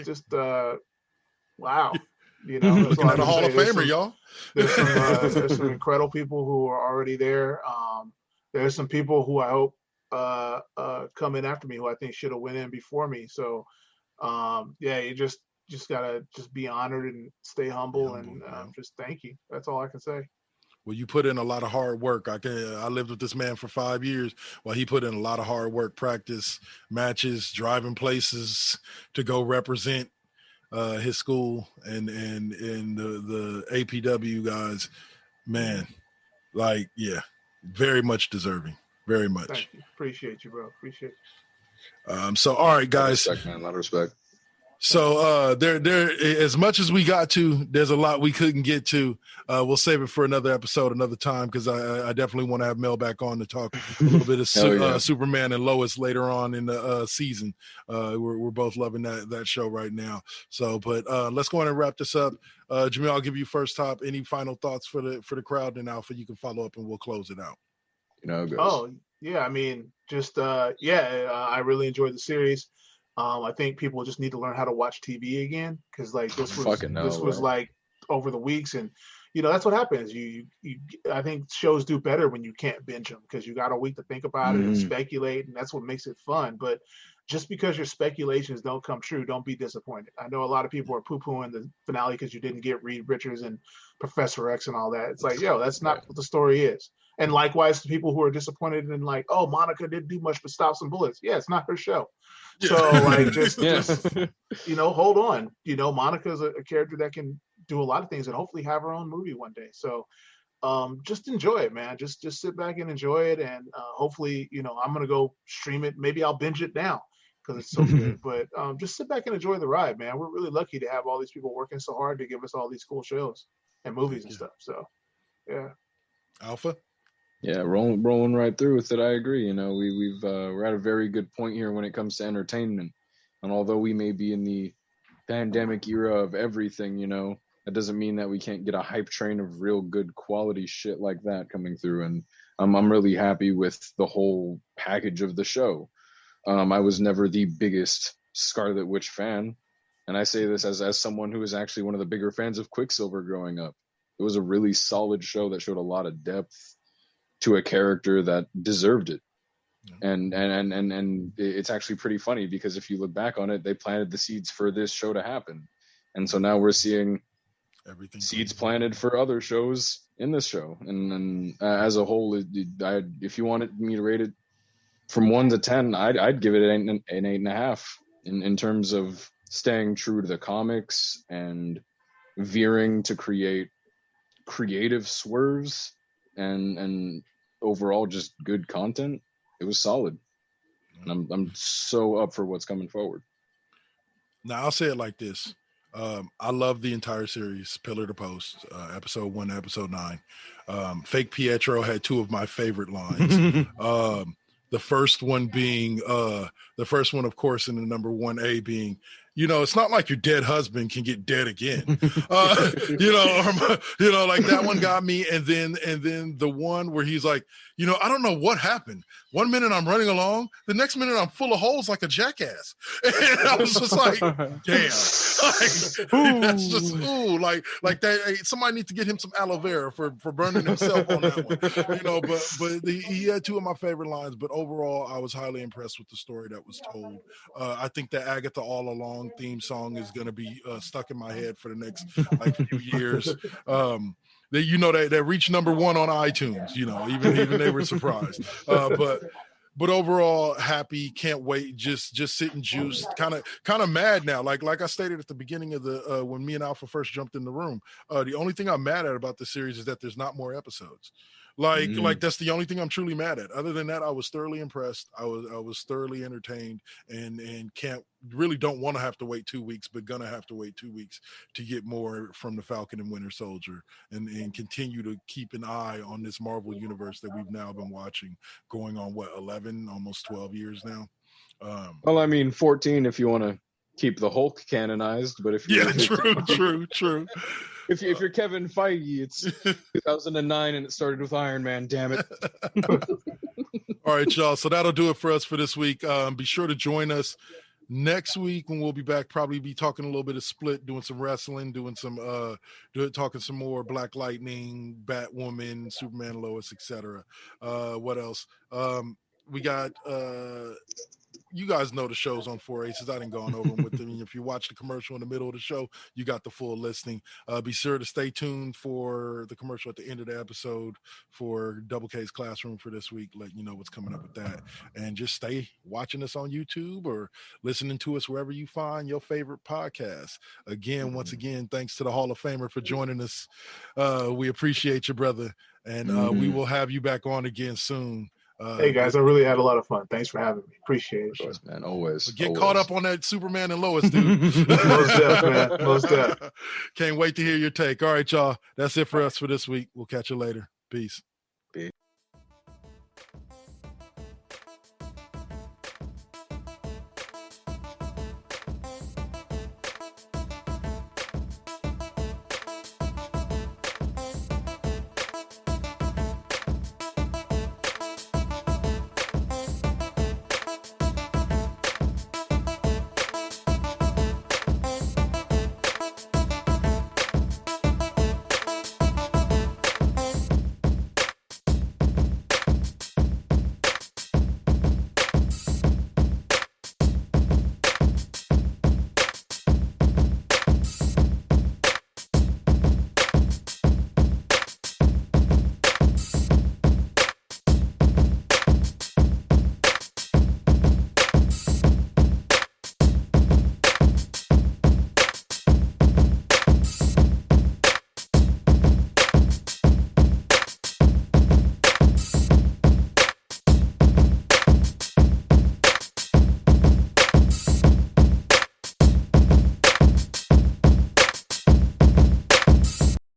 wow. You know, looking at a Hall of Famer, y'all. There's some incredible people who are already there. There's some people who I hope come in after me who I think should have went in before me. So yeah, you just gotta just be honored and stay humble and just thank you. That's all I can say. Well, you put in a lot of hard work. I lived with this man for 5 years. Well, he put in a lot of hard work, practice, matches, driving places to go represent his school and the APW guys. Man, like, yeah, very much deserving. Very much. Thank you. Appreciate you, bro. Appreciate you. So, all right, guys. A lot of respect. So there as much as we got to, there's a lot we couldn't get to. We'll save it for another episode, another time, because I definitely want to have Mel back on to talk a little bit of Superman and Lois later on in the season. We're both loving that show right now. So, but let's go on and wrap this up. Jaimel, I'll give you first top. Any final thoughts for the crowd, and Alpha, you can follow up and we'll close it out. You know, oh yeah, I mean, just I really enjoyed the series. I think people just need to learn how to watch TV again, because like this was like over the weeks, and you know that's what happens. You I think shows do better when you can't binge them, because you got a week to think about it and speculate, and that's what makes it fun. But just because your speculations don't come true, don't be disappointed. I know a lot of people are poo-pooing the finale because you didn't get Reed Richards and Professor X and all that. It's like, yo, that's not what the story is. And likewise to people who are disappointed in like, oh, Monica didn't do much but stop some bullets. Yeah, it's not her show. So like just you know, hold on. You know, Monica's a character that can do a lot of things and hopefully have her own movie one day. So just enjoy it, man. Just sit back and enjoy it, and hopefully, you know, I'm gonna go stream it. Maybe I'll binge it now because it's so good. But just sit back and enjoy the ride, man. We're really lucky to have all these people working so hard to give us all these cool shows and movies and stuff. So yeah. Alpha? Yeah, rolling right through with it. I agree. You know, we're at a very good point here when it comes to entertainment. And although we may be in the pandemic era of everything, you know, that doesn't mean that we can't get a hype train of real good quality shit like that coming through. And I'm really happy with the whole package of the show. I was never the biggest Scarlet Witch fan, and I say this as someone who was actually one of the bigger fans of Quicksilver growing up. It was a really solid show that showed a lot of depth to a character that deserved it. And it's actually pretty funny because if you look back on it, they planted the seeds for this show to happen. And so now we're seeing everything seeds planted for other shows in this show. And as a whole, if you wanted me to rate it from 1 to 10, I'd give it an 8.5 in terms of staying true to the comics and veering to create creative swerves and overall just good content. It was solid. And I'm so up for what's coming forward. Now I'll say it like this. I love the entire series, Pillar to Post, episode 1 to episode 9. Fake Pietro had 2 of my favorite lines. The first one, of course, in the number 1A being, it's not like your dead husband can get dead again. Like that one got me. And then the one where he's like, I don't know what happened. 1 minute I'm running along, the next minute I'm full of holes like a jackass. And I was just like, damn, that's just like that. Somebody needs to get him some aloe vera for burning himself on that one. But he had 2 of my favorite lines. But overall, I was highly impressed with the story that was told. I think the Agatha All Along theme song is going to be stuck in my head for the next few years. That reached number 1 on iTunes. Even they were surprised. But overall, happy, can't wait. Just sitting juiced, kind of mad now. Like I stated at the beginning of the when me and Alpha first jumped in the room. The only thing I'm mad at about the series is that there's not more episodes. Like that's the only thing I'm truly mad at. Other than that, I was thoroughly impressed. I was thoroughly entertained, and don't want to have to wait 2 weeks, but gonna have to wait 2 weeks to get more from the Falcon and Winter Soldier, and continue to keep an eye on this Marvel universe that we've now been watching going on 11, almost 12 years now. 14 if you want to keep the Hulk canonized, but if you're true. If you're Kevin Feige, it's 2009 and it started with Iron Man, damn it. All right, y'all. So that'll do it for us for this week. Be sure to join us next week when we'll be back. Probably be talking a little bit of Split, doing some wrestling, talking some more Black Lightning, Batwoman, Superman, Lois, etc. What else? We got you guys know the shows on 4 Aces. I didn't go on over them with them. If you watch the commercial in the middle of the show, you got the full listing. Be sure to stay tuned for the commercial at the end of the episode for Double K's Classroom for this week, letting you know what's coming up with that. And just stay watching us on YouTube or listening to us wherever you find your favorite podcast. Again, once again, thanks to the Hall of Famer for joining us. We appreciate you, brother. And we will have you back on again soon. Hey guys, I really had a lot of fun. Thanks for having me. Appreciate it. Course, man. Always. Get caught up on that Superman and Lois, dude. Most def, man. Most def. Can't wait to hear your take. All right, y'all. That's it for us for this week. We'll catch you later. Peace.